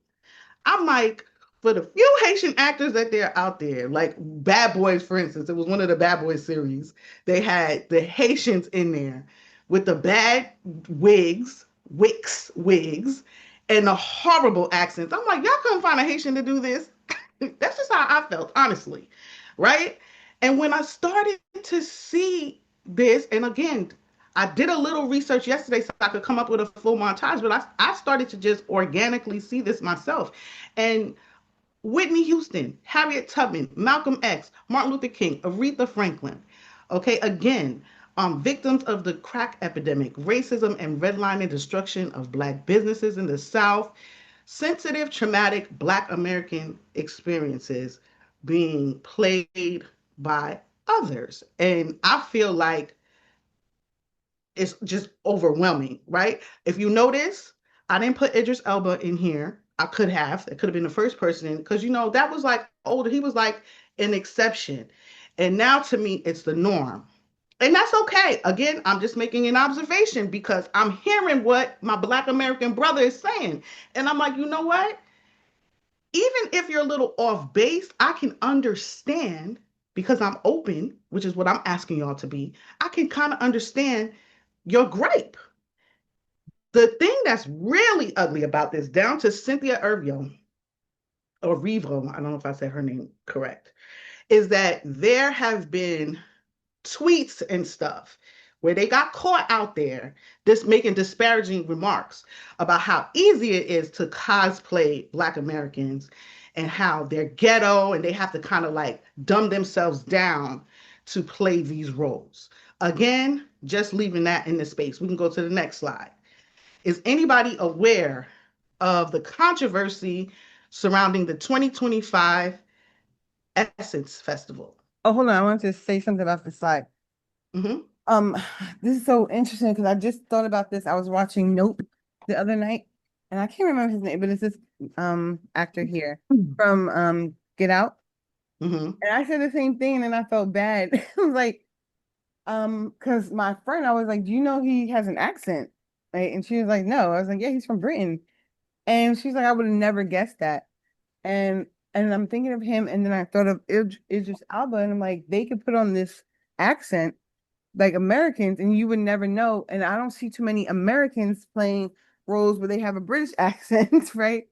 I'm like, for the few Haitian actors that they're out there, like Bad Boys, for instance, it was one of the Bad Boys series. They had the Haitians in there with the bad wigs, and the horrible accents. I'm like, y'all couldn't find a Haitian to do this. That's just how I felt, honestly. Right? And when I started to see this, and again, I did a little research yesterday so I could come up with a full montage, but I started to just organically see this myself. And Whitney Houston, Harriet Tubman, Malcolm X, Martin Luther King, Aretha Franklin. Okay, again, victims of the crack epidemic, racism, and redlining destruction of Black businesses in the South, sensitive, traumatic Black American experiences being played by others. And I feel like it's just overwhelming, right? If you notice, I didn't put Idris Elba in here. I could have. It could have been the first person, because that was like older. He was like an exception. And now to me, it's the norm. And that's okay. Again, I'm just making an observation because I'm hearing what my Black American brother is saying. And I'm like, you know what? Even if you're a little off base, I can understand, because I'm open, which is what I'm asking y'all to be. I can kind of understand your gripe. The thing that's really ugly about this, down to Cynthia Erivo, or Revo, I don't know if I said her name correct, is that there have been tweets and stuff where they got caught out there just making disparaging remarks about how easy it is to cosplay Black Americans, and how they're ghetto and they have to kind of like dumb themselves down to play these roles. Again, just leaving that in the space. We can go to the next slide. Is anybody aware of the controversy surrounding the 2025 Essence Festival? Oh, hold on. I want to say something about the slide. Mm-hmm. This is so interesting because I just thought about this. I was watching Nope the other night, and I can't remember his name, but it's this actor here from Get Out. Mm-hmm. And I said the same thing, and then I felt bad. I was like, because my friend, I was like, do you know he has an accent? Right? And she was like, no. I was like, yeah, he's from Britain. And she's like, I would have never guessed that. And I'm thinking of him, and then I thought of Idris Elba, and I'm like, they could put on this accent like Americans, and you would never know. And I don't see too many Americans playing roles where they have a British accent, right?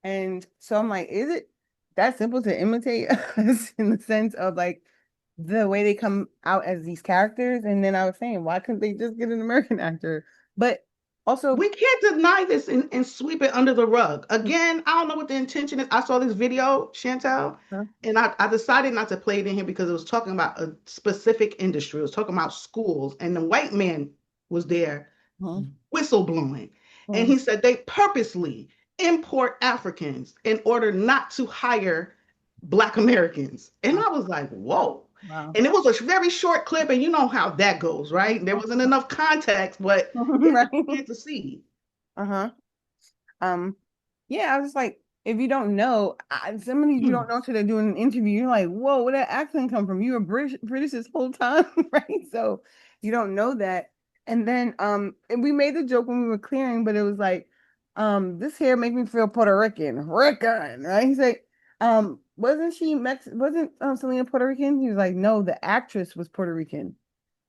And so I'm like, is it that simple to imitate us in the sense of like the way they come out as these characters? And then I was saying, why couldn't they just get an American actor? But also, We can't deny this and sweep it under the rug. Again, I don't know what the intention is. I saw this video, Chantel, huh? and I decided not to play it in here because it was talking about a specific industry. It was talking about schools, and the white man was there Huh? whistleblowing. And Huh? he said they purposely import Africans in order not to hire Black Americans. And I was like, whoa. Wow. And it was a very short clip, and you know how that goes, right? There wasn't enough context, but it's Right. plain to see. Uh-huh. Um, yeah, I was just like, if you don't know, some of these you don't know until they're doing an interview. You're like, whoa, where that accent come from? You were British this whole time, right? So you don't know that. And then and we made the joke when we were clearing, but it was like, this hair make me feel Puerto Rican, right? He's like, wasn't Selena Puerto Rican? He was like, no, the actress was Puerto Rican.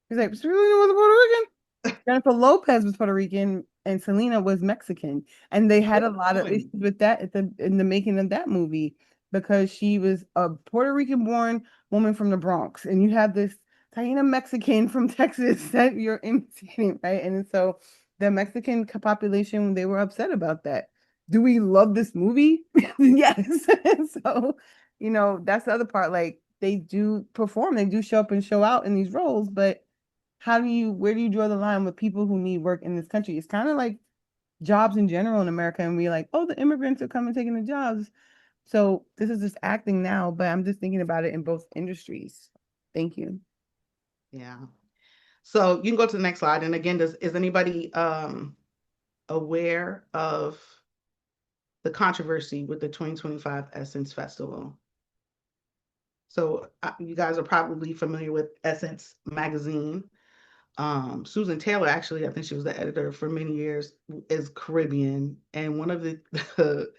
He's like, Selena was Puerto Rican? Jennifer Lopez was Puerto Rican and Selena was Mexican. And they had a lot of issues with that in the making of that movie because she was a Puerto Rican born woman from the Bronx. And you have this Taina Mexican from Texas that you're imitating, right? And so the Mexican population, they were upset about that. Do we love this movie? Yes. So, that's the other part. Like they do perform, they do show up and show out in these roles, but where do you draw the line with people who need work in this country? It's kind of like jobs in general in America, and we're like, oh, the immigrants are coming taking the jobs. So this is just acting now, but I'm just thinking about it in both industries. Thank you. Yeah. So you can go to the next slide. And again, is anybody aware of the controversy with the 2025 Essence Festival? So you guys are probably familiar with Essence magazine. Susan Taylor, actually, I think she was the editor for many years, is Caribbean. And one of the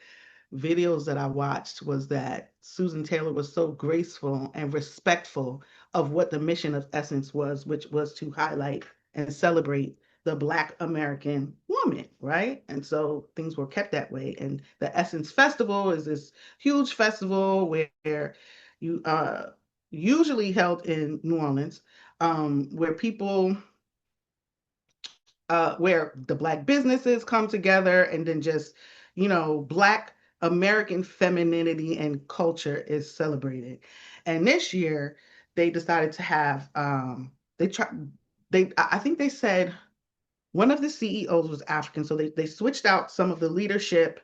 videos that I watched was that Susan Taylor was so graceful and respectful of what the mission of Essence was, which was to highlight and celebrate the Black American woman, right? And so things were kept that way. And the Essence Festival is this huge festival where you usually held in New Orleans, where people where the black businesses come together and then just, black American femininity and culture is celebrated. And this year they decided to have they try they I think they said one of the CEOs was African, so they switched out some of the leadership.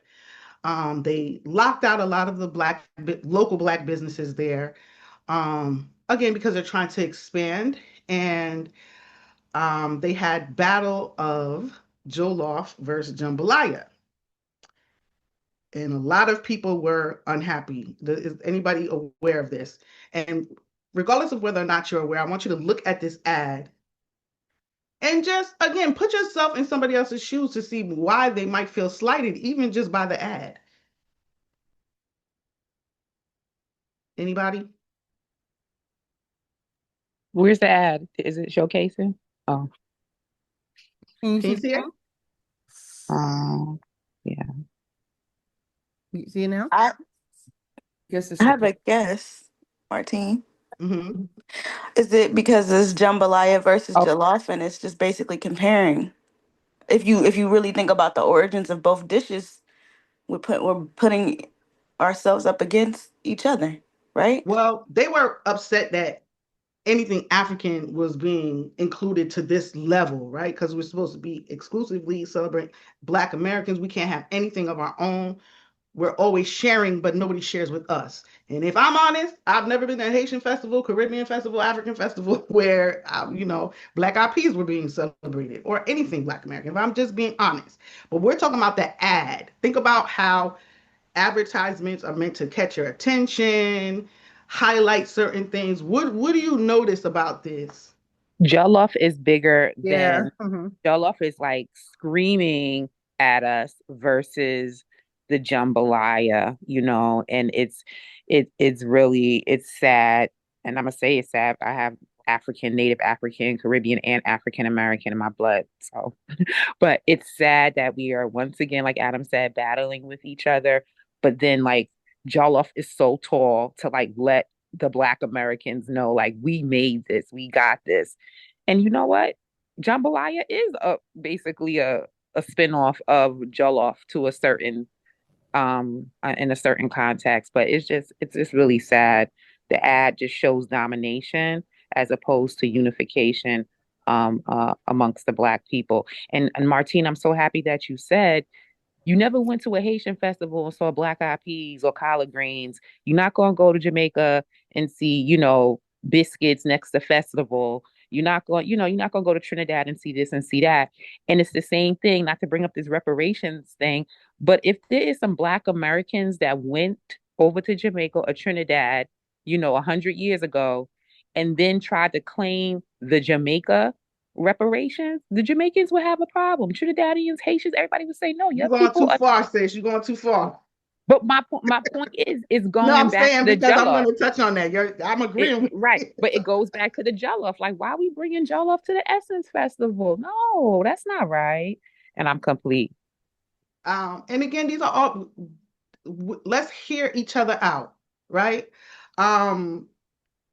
They locked out a lot of the local black businesses there. Again, because they're trying to expand. And they had battle of Jollof versus Jambalaya. And a lot of people were unhappy. Is anybody aware of this? And regardless of whether or not you're aware, I want you to look at this ad and just, again, put yourself in somebody else's shoes to see why they might feel slighted, even just by the ad. Anybody? Where's the ad? Is it showcasing? Oh, Can you Can see you the see it? now? yeah. You see it now? I Guess it's I have showcase. a guess, Martine. Mm-hmm. Is it because it's jambalaya versus Oh, jollof, and it's just basically comparing? If you really think about the origins of both dishes, we're putting ourselves up against each other, right? Well, they were upset that anything African was being included to this level, right? Because we're supposed to be exclusively celebrating Black Americans. We can't have anything of our own. We're always sharing, but nobody shares with us. And if I'm honest, I've never been to a Haitian festival, Caribbean festival, African festival where, Black Eyed Peas were being celebrated or anything Black American, if I'm just being honest. But we're talking about the ad. Think about how advertisements are meant to catch your attention, highlight certain things. What do you notice about this? Jollof is bigger Yeah. than Jollof is like screaming at us versus the jambalaya, and it's really it's sad. And I'm gonna say it's sad. I have Native African, Caribbean, and African American in my blood. So, but it's sad that we are once again, like Adam said, battling with each other. But then like Jollof is so tall to like let the Black Americans know, like, we made this, we got this. And you know what? Jambalaya is basically a spinoff of Jollof to a certain in a certain context, but it's just really sad. The ad just shows domination as opposed to unification amongst the Black people. And Martine, I'm so happy that you said you never went to a Haitian festival and saw black eyed peas or collard greens. You're not going to go to Jamaica and see, biscuits next to festival. You're not going to go to Trinidad and see this and see that. And it's the same thing, not to bring up this reparations thing, but if there is some black Americans that went over to Jamaica or Trinidad, 100 years ago, and then tried to claim the Jamaica reparations, the Jamaicans would have a problem. Trinidadians, Haitians, everybody would say, no, You're your going people too are. far, sis. You're going too far. But my point is No, going I'm back to saying the because I'm going jollof. to touch on that. I'm agreeing with Right. you. But it goes back to the jollof. Like, why are we bringing jollof to the Essence Festival? No, that's not right. And I'm complete. And again, these are all, let's hear each other out, right? Um,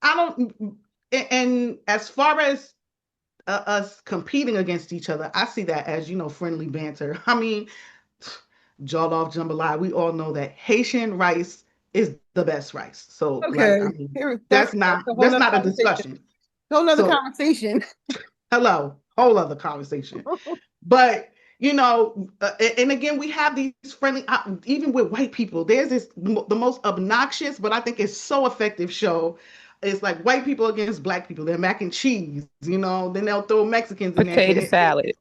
I don't, and as far as us competing against each other, I see that as, friendly banter. I mean, jollof jambalaya, we all know that Haitian rice is the best rice. So, like, Okay. I mean, Here, that's that's not a whole that's nother not a conversation. discussion. Whole nother So, conversation. hello, whole other conversation. But and again, we have these friendly, even with white people. There's the most obnoxious, but I think it's so effective show. It's like white people against black people. They're mac and cheese, then they'll throw Mexicans in Potato there. salad.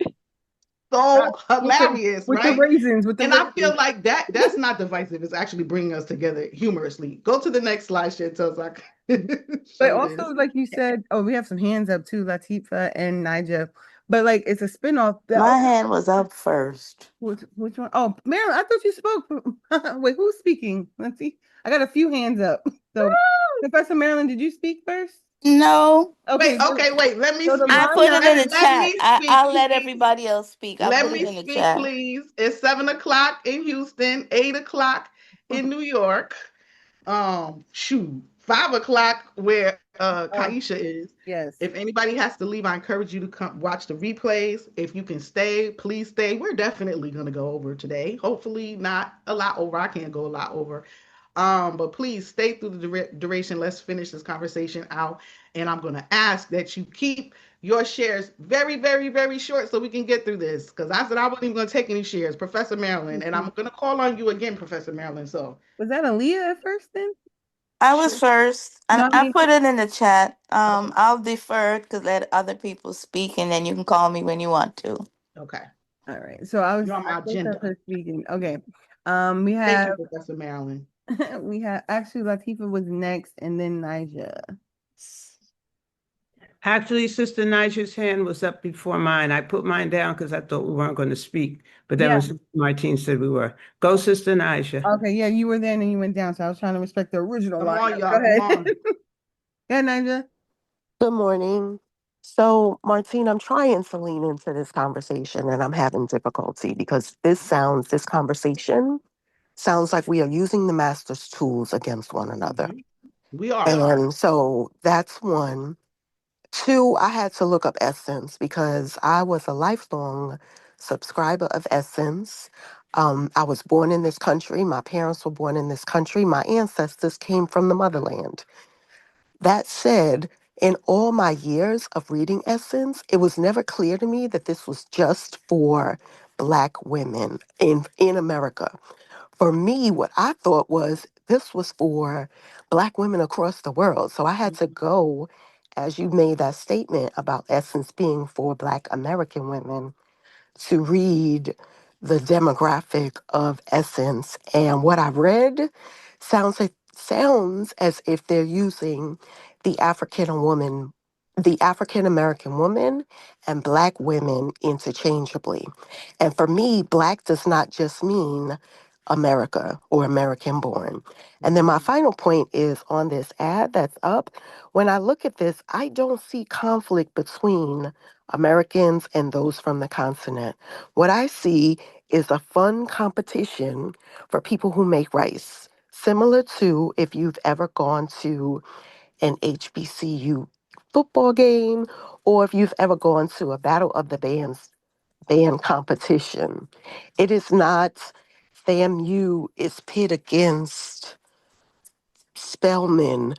so with the hilarious, with the right? raisins, with the And I raisins. feel like that's not divisive. It's actually bringing us together humorously. Go to the next slide, Chantel, so I can show But you also, this. like you said, oh, we have some hands up too, Latifa and Nija. But like it's a spinoff. That My hand was up first. which one? Oh, Marilyn, I thought you spoke. Wait, who's speaking? Let's see. I got a few hands up. So, Professor Marilyn, did you speak first? No, Okay, Wait. Let me so the speak. I line put it up. in the Let chat. me speak, I'll let please. everybody else speak. I Let put it me in the speak, chat. please. It's 7 o'clock in Houston, 8 o'clock in New York. Shoot, 5 o'clock where Oh, Kaisha is. yes. If anybody has to leave, I encourage you to come watch the replays. If you can stay, please stay. We're definitely gonna go over today. Hopefully not a lot over. I can't go a lot over. But please stay through the duration. Let's finish this conversation out. And I'm gonna ask that you keep your shares very, very, very short so we can get through this. Because I said I wasn't even gonna take any shares, Professor Marilyn, and I'm gonna call on you again, Professor Marilyn. So Was that Aaliyah at first then? I was sure. first, No, and I I mean, put it in the chat. Okay. I'll defer to let other people speak, and then you can call me when you want to. Okay. all right. So You're on I my guess that's agenda. her speaking. Okay. We Thank have you, Professor Marilyn. we have actually Latifa was next and then Nija. Actually, Sister Nigel's hand was up before mine. I put mine down because I thought we weren't going to speak. But then Yeah. when Sister Martine said we were, go, Sister Nigel. Okay, yeah, you were there and then you went down. So I was trying to respect the original Come on, lineup. y'all. Go Come ahead. on. Yeah, Nija. Good morning. So, Martine, I'm trying to lean into this conversation and I'm having difficulty because this conversation sounds like we are using the master's tools against one another. Mhm. We are. And so that's one. Two, I had to look up Essence because I was a lifelong subscriber of Essence. I was born in this country. My parents were born in this country. My ancestors came from the motherland. That said, in all my years of reading Essence, it was never clear to me that this was just for Black women in America. For me, what I thought was this was for Black women across the world. So I had to go, as you made that statement about Essence being for Black American women, to read the demographic of Essence. And what I read sounds as if they're using the the African American woman and Black women interchangeably. And for me, Black does not just mean America or American born. And then my final point is on this ad that's up. When I look at this, I don't see conflict between Americans and those from the continent. What I see is a fun competition for people who make rice, similar to if you've ever gone to an HBCU football game or if you've ever gone to a Battle of the Bands band competition. It is not FAMU is pit against Spelman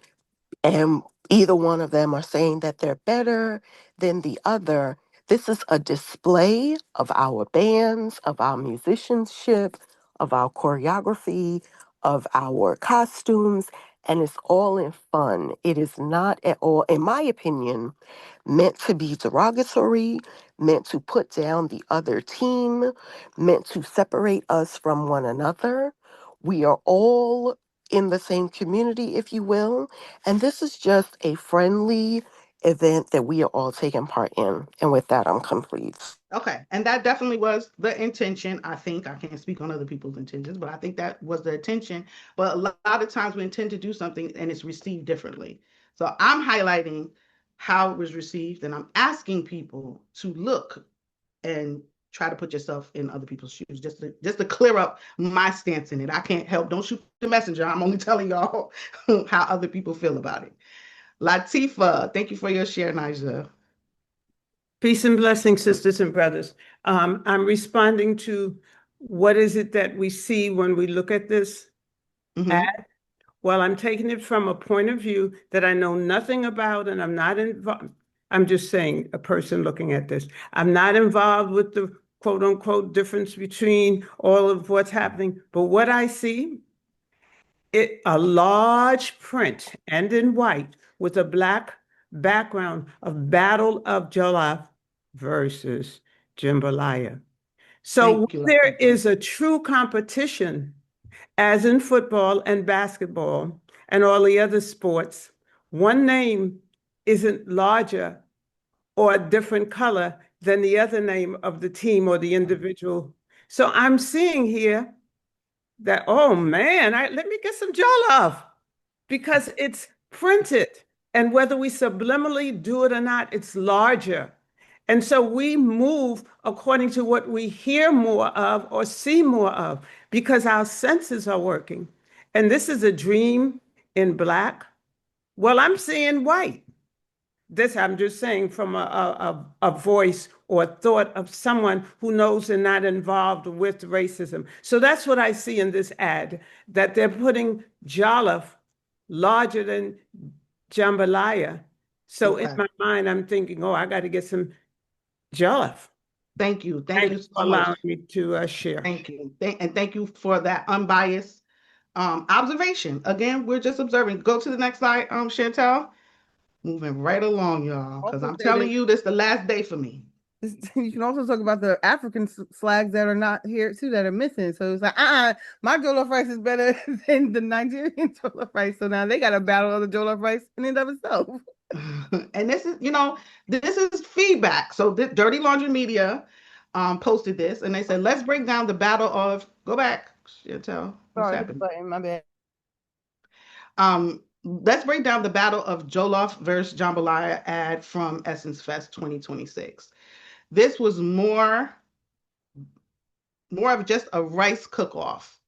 and either one of them are saying that they're better than the other. This is a display of our bands, of our musicianship, of our choreography, of our costumes, and it's all in fun. It is not at all, in my opinion, meant to be derogatory, meant to put down the other team, meant to separate us from one another. We are all in the same community, if you will. And this is just a friendly event that we are all taking part in. And with that, I'm complete. Okay. And that definitely was the intention. I think I can't speak on other people's intentions, but I think that was the intention. But a lot of times we intend to do something and it's received differently. So I'm highlighting how it was received and I'm asking people to look and try to put yourself in other people's shoes just to clear up my stance in it. I can't help. Don't shoot the messenger. I'm only telling y'all how other people feel about it. Latifa, thank you for your share, Nigel. Peace and blessings, sisters and brothers. I'm responding to what is it that we see when we look at this Mm-hmm. ad? Well, I'm taking it from a point of view that I know nothing about, and I'm not involved. I'm just saying, a person looking at this. I'm not involved with the quote unquote difference between all of what's happening. But what I see, a large print and in white with a black background of Battle of Jollof versus Jambalaya. So when Thank you, there Latifa. is a true competition, as in football and basketball and all the other sports, one name isn't larger or a different color than the other name of the team or the individual. So I'm seeing here that, oh man, let me get some jollof because it's printed. And whether we subliminally do it or not, it's larger. And so we move according to what we hear more of or see more of because our senses are working. And this is a dream in Black. Well, I'm seeing white. This I'm just saying from a voice or a thought of someone who knows and not involved with racism. So that's what I see in this ad, that they're putting Jolliffe larger than jambalaya. So in Okay. my mind, I'm thinking, oh, I got to get some Jolliffe. Thank you. Thank Thank you you so for much. allowing me to share. Thank you. And thank you for that unbiased observation. Again, we're just observing. Go to the next slide, Chantel. Moving right along, y'all, because Also I'm say telling that you, this is the last day for me. you can also talk about the African flags that are not here too, that are missing. So it's like, my jollof rice is better than the Nigerian jollof rice. So now they got a battle of the jollof rice in and of itself. And this is, this is feedback. So Dirty Laundry Media posted this, and they said, let's break down the battle of, go back, Chantel, what's Sorry, hit the happening? button, my bad. Let's break down the battle of Jollof versus Jambalaya ad from Essence Fest 2026. This was more of just a rice cook-off.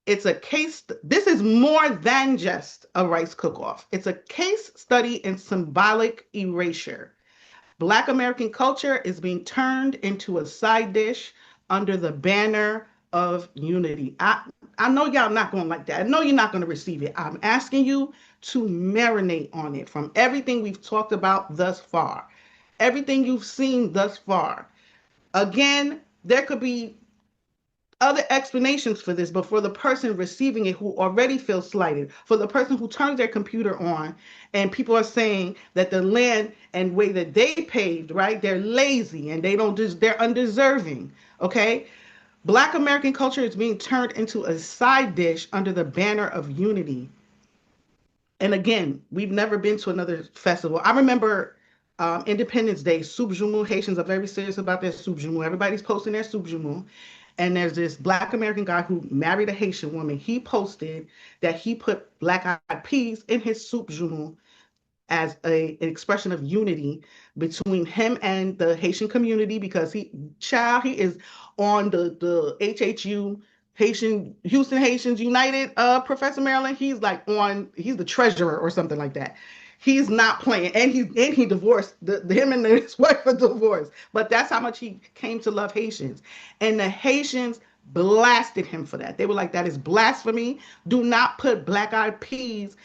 It's a case, this is more than just a rice cook-off. It's a case study in symbolic erasure. Black American culture is being turned into a side dish under the banner of unity. I know y'all not going to like that. I know you're not going to receive it. I'm asking you to marinate on it from everything we've talked about thus far, everything you've seen thus far. Again, there could be other explanations for this, but for the person receiving it who already feels slighted, for the person who turns their computer on and people are saying that the land and way that they paved, right, they're lazy and they're undeserving, okay? Black American culture is being turned into a side dish under the banner of unity. And again, we've never been to another festival. I remember Independence Day, Soup Jumu. Haitians are very serious about their Soup Jumu. Everybody's posting their Soup Jumu. And there's this Black American guy who married a Haitian woman. He posted that he put black eyed peas in his Soup Jumu as an expression of unity between him and the Haitian community because he is on the HHU Houston Haitians United, Professor Maryland. He's the treasurer or something like that. He's not playing, and he divorced him and his wife are divorced. But that's how much he came to love Haitians, and the Haitians blasted him for that. They were like, that is blasphemy. Do not put black eyed peas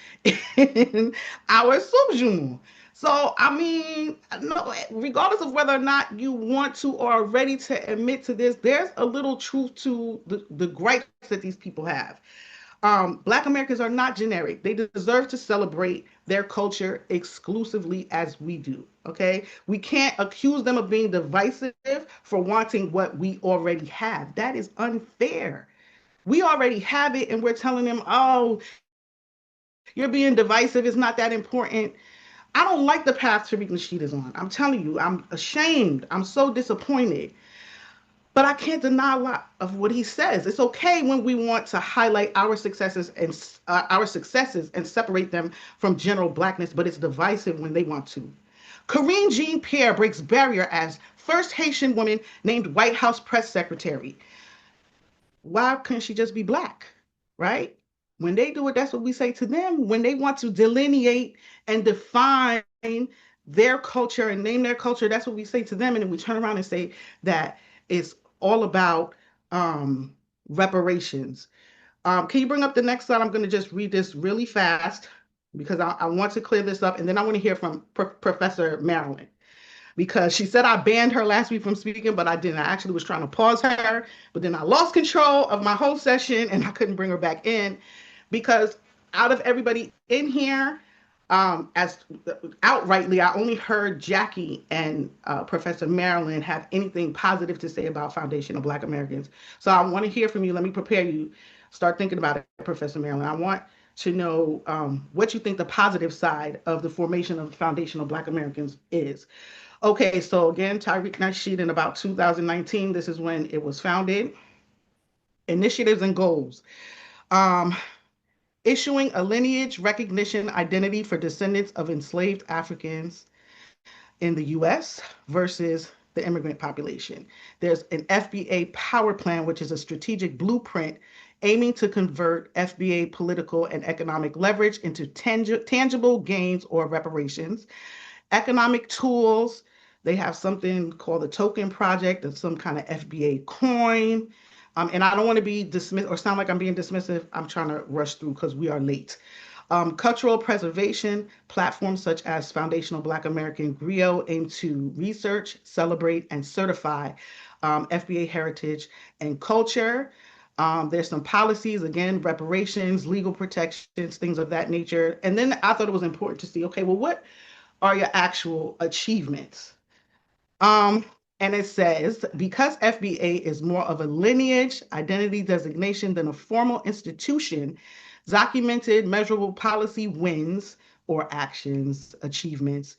in our subjumu. So, I mean, no, regardless of whether or not you want to or are ready to admit to this, there's a little truth to the gripes that these people have. Black Americans are not generic. They deserve to celebrate their culture exclusively as we do. Okay. We can't accuse them of being divisive for wanting what we already have. That is unfair. We already have it, and we're telling them, oh, you're being divisive. It's not that important. I don't like the path Tariq Nasheed is on. I'm telling you, I'm ashamed. I'm so disappointed. But I can't deny a lot of what he says. It's okay when we want to highlight our successes and separate them from general blackness, but it's divisive when they want to. Karine Jean Pierre breaks barrier as first Haitian woman named White House press secretary. Why couldn't she just be black? Right? When they do it, that's what we say to them. When they want to delineate and define their culture and name their culture, that's what we say to them. And then we turn around and say that it's all about reparations. Can you bring up the next slide? I'm going to just read this really fast because I want to clear this up. And then I want to hear from Professor Marilyn because she said I banned her last week from speaking, but I didn't. I actually was trying to pause her, but then I lost control of my whole session and I couldn't bring her back in because out of everybody in here, as outrightly, I only heard Jackie and Professor Marilyn have anything positive to say about foundational Black Americans. So I want to hear from you. Let me prepare you. Start thinking about it, Professor Marilyn. I want to know what you think the positive side of the formation of foundational Black Americans is. Okay, so again, Tariq Nasheed in about 2019. This is when it was founded. Initiatives and goals. Um, Issuing a lineage recognition identity for descendants of enslaved Africans in the US versus the immigrant population. There's an FBA power plan, which is a strategic blueprint aiming to convert FBA political and economic leverage into tangible gains or reparations. Economic tools, they have something called the Token Project, that's some kind of FBA coin. And I don't want to be dismissive or sound like I'm being dismissive. I'm trying to rush through because we are late. Cultural preservation platforms such as Foundational Black American Griot aim to research, celebrate, and certify FBA heritage and culture. There's some policies, again, reparations, legal protections, things of that nature. And then I thought it was important to see, okay, well, what are your actual achievements? Um, and it says because FBA is more of a lineage identity designation than a formal institution, documented measurable policy wins or actions, achievements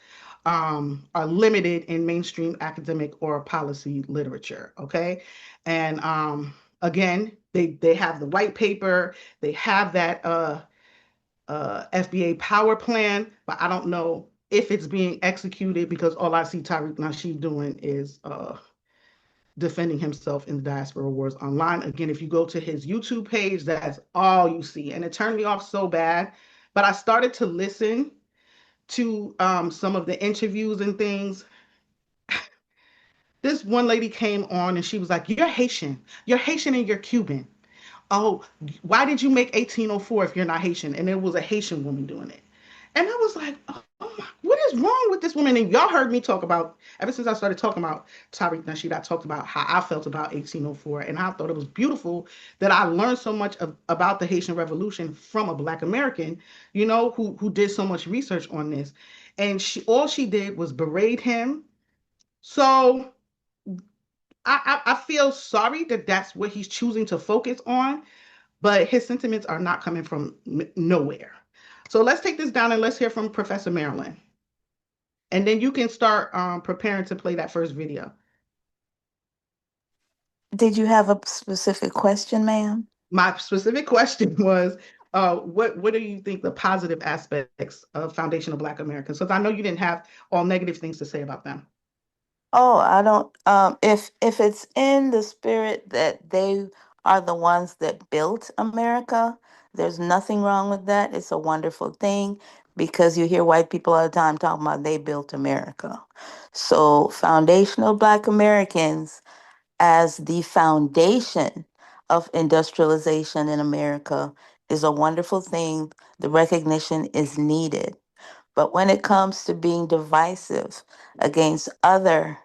are limited in mainstream academic or policy literature. Okay. And again, they have the white paper, they have that FBA power plan, but I don't know if it's being executed because all I see Tariq Nasheed doing is defending himself in the Diaspora Wars online. Again, if you go to his YouTube page, that's all you see. And it turned me off so bad. But I started to listen to some of the interviews and things. This one lady came on and she was like, "You're Haitian. You're Haitian and you're Cuban. Oh, why did you make 1804 if you're not Haitian?" And it was a Haitian woman doing it. And I was like, oh my, what is wrong with this woman? And y'all heard me talk about, ever since I started talking about Tariq Nasheed, I talked about how I felt about 1804. And I thought it was beautiful that I learned so much about the Haitian Revolution from a Black American, who did so much research on this. And all she did was berate him. So I feel sorry that that's what he's choosing to focus on, but his sentiments are not coming from nowhere. So let's take this down and let's hear from Professor Marilyn. And then you can start preparing to play that first video. Did you have a specific question, ma'am? My specific question was, what do you think the positive aspects of foundational Black Americans? Because I know you didn't have all negative things to say about them. Oh, I don't if it's in the spirit that they are the ones that built America, there's nothing wrong with that. It's a wonderful thing because you hear white people all the time talking about they built America. So, foundational Black Americans as the foundation of industrialization in America is a wonderful thing. The recognition is needed. But when it comes to being divisive against other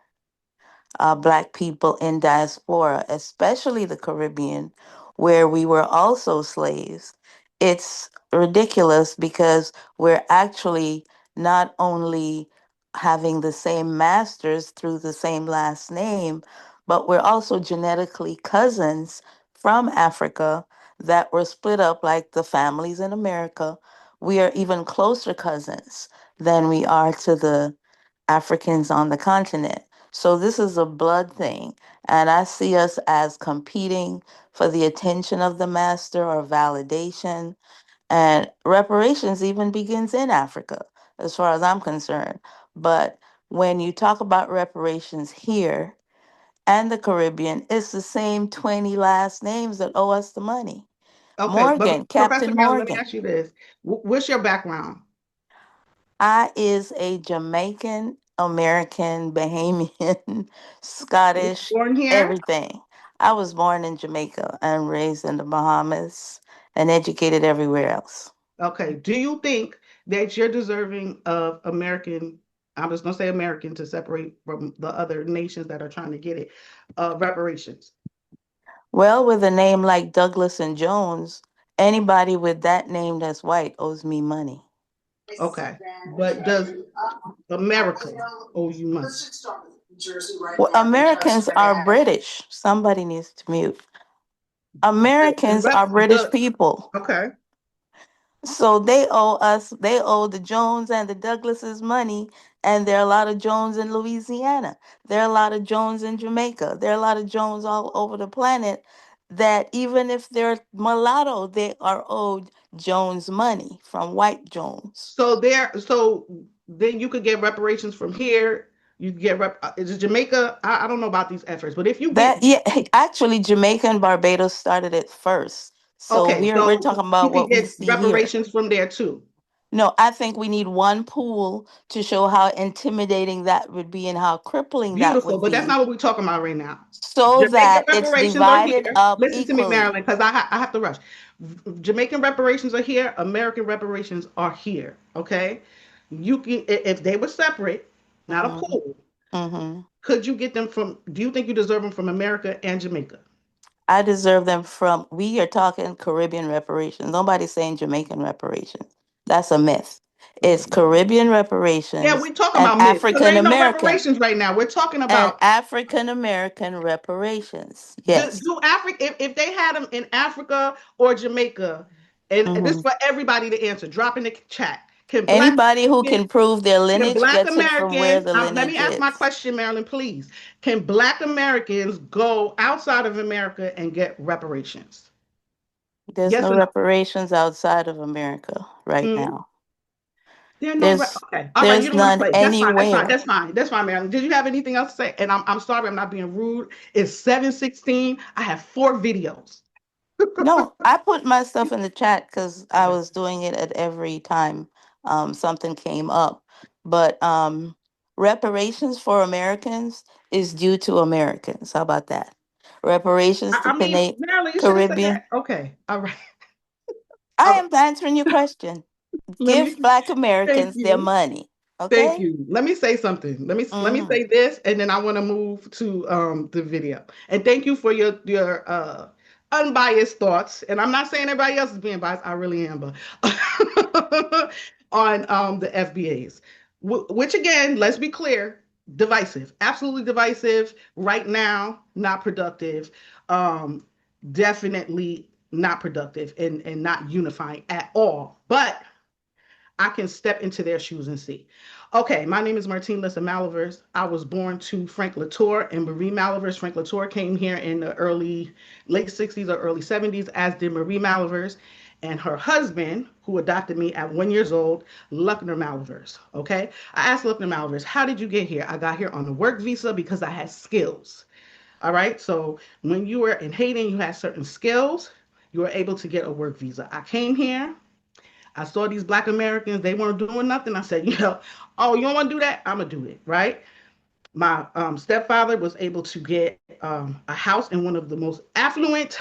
Black people in diaspora, especially the Caribbean, where we were also slaves. It's ridiculous because we're actually not only having the same masters through the same last name, but we're also genetically cousins from Africa that were split up like the families in America. We are even closer cousins than we are to the Africans on the continent. So this is a blood thing. And I see us as competing for the attention of the master or validation. And reparations even begins in Africa, as far as I'm concerned. But when you talk about reparations here and the Caribbean, it's the same 20 last names that owe us the money. Okay, Morgan, but Professor Captain Marilyn, let me Morgan. ask you this. What's your background? I is a Jamaican, American, Bahamian, Scottish, Born here? everything. I was born in Jamaica and raised in the Bahamas and educated everywhere else. Okay. Do you think that you're deserving of American, I'm just going to say American to separate from the other nations that are trying to get it, reparations? Well, with a name like Douglas and Jones, anybody with that name that's white owes me money. Okay. But does America owe you money? Well, Americans are British. Somebody needs to mute. Americans are British people. Okay. So they owe us, they owe the Jones and the Douglases money. And there are a lot of Jones in Louisiana. There are a lot of Jones in Jamaica. There are a lot of Jones all over the planet that even if they're mulatto, they are owed Jones money from white Jones. So then you could get reparations from here. You could get is it Jamaica? I don't know about these efforts, but if you get That yeah, actually Jamaica and Barbados started it first. So okay, we're so talking you about can what we get see here. reparations from there too. No, I think we need one pool to show how intimidating that would be and how crippling that Beautiful, would but that's be, not what we're talking about right now. so Jamaican that it's reparations are divided here. up Listen to me, equally. Marilyn, because I have to rush. Jamaican reparations are here. American reparations are here. Okay, you can if they were separate, not a Hmm. pool. Hmm. Could you get them from? Do you think you deserve them from America and Jamaica? I deserve them from, we are talking Caribbean reparations. Nobody's saying Jamaican reparations. That's a myth. Okay. It's Caribbean Yeah, reparations we're talking about myths because there ain't no reparations right now. We're talking And about African American reparations. Yes. do Africa if they had them in Africa or Jamaica, and this Hmm. is for everybody to answer. Drop in the chat. Anybody who can prove their Can lineage Black gets it from where Americans? the Let me lineage ask my is. question, Marilyn, please. Can Black Americans go outside of America and get reparations? There's Yes no or no? reparations outside of America right Mm, now. there are no. There's Okay, all right. You there's don't want to none play. That's fine. That's fine. anywhere. That's fine. That's fine, Marilyn. Did you have anything else to say? And I'm sorry. I'm not being rude. It's 7:16. I have 4 videos. No, I put my stuff in the chat because I Okay. was doing it at every time something came up. But reparations for Americans is due to Americans. How about that? Reparations to I mean, Canadian Marilyn, you should have said Caribbean. that. Okay. All right. I All right. am answering your question. Let me Give Black thank Americans their you. money. Thank Okay? you. Let me say something. Let me Mm-hmm. say this, and then I want to move to the video. And thank you for your unbiased thoughts. And I'm not saying everybody else is being biased. I really am, but on the FBAs, which again, let's be clear, divisive, absolutely divisive. Right now, not productive. Um, Definitely not productive and not unifying at all. But I can step into their shoes and see. Okay, my name is Martine Lissa Malivers. I was born to Frank Latour and Marie Malivers. Frank Latour came here in the late 60s or early 70s, as did Marie Malivers. And her husband, who adopted me at 1 year old, Luckner Malivers. Okay, I asked Luckner Malivers, how did you get here? I got here on a work visa because I had skills. All right, so when you were in Haiti and you had certain skills, you were able to get a work visa. I came here. I saw these Black Americans, they weren't doing nothing. I said, oh, you don't want to do that? I'm going to do it, right? My stepfather was able to get a house in one of the most affluent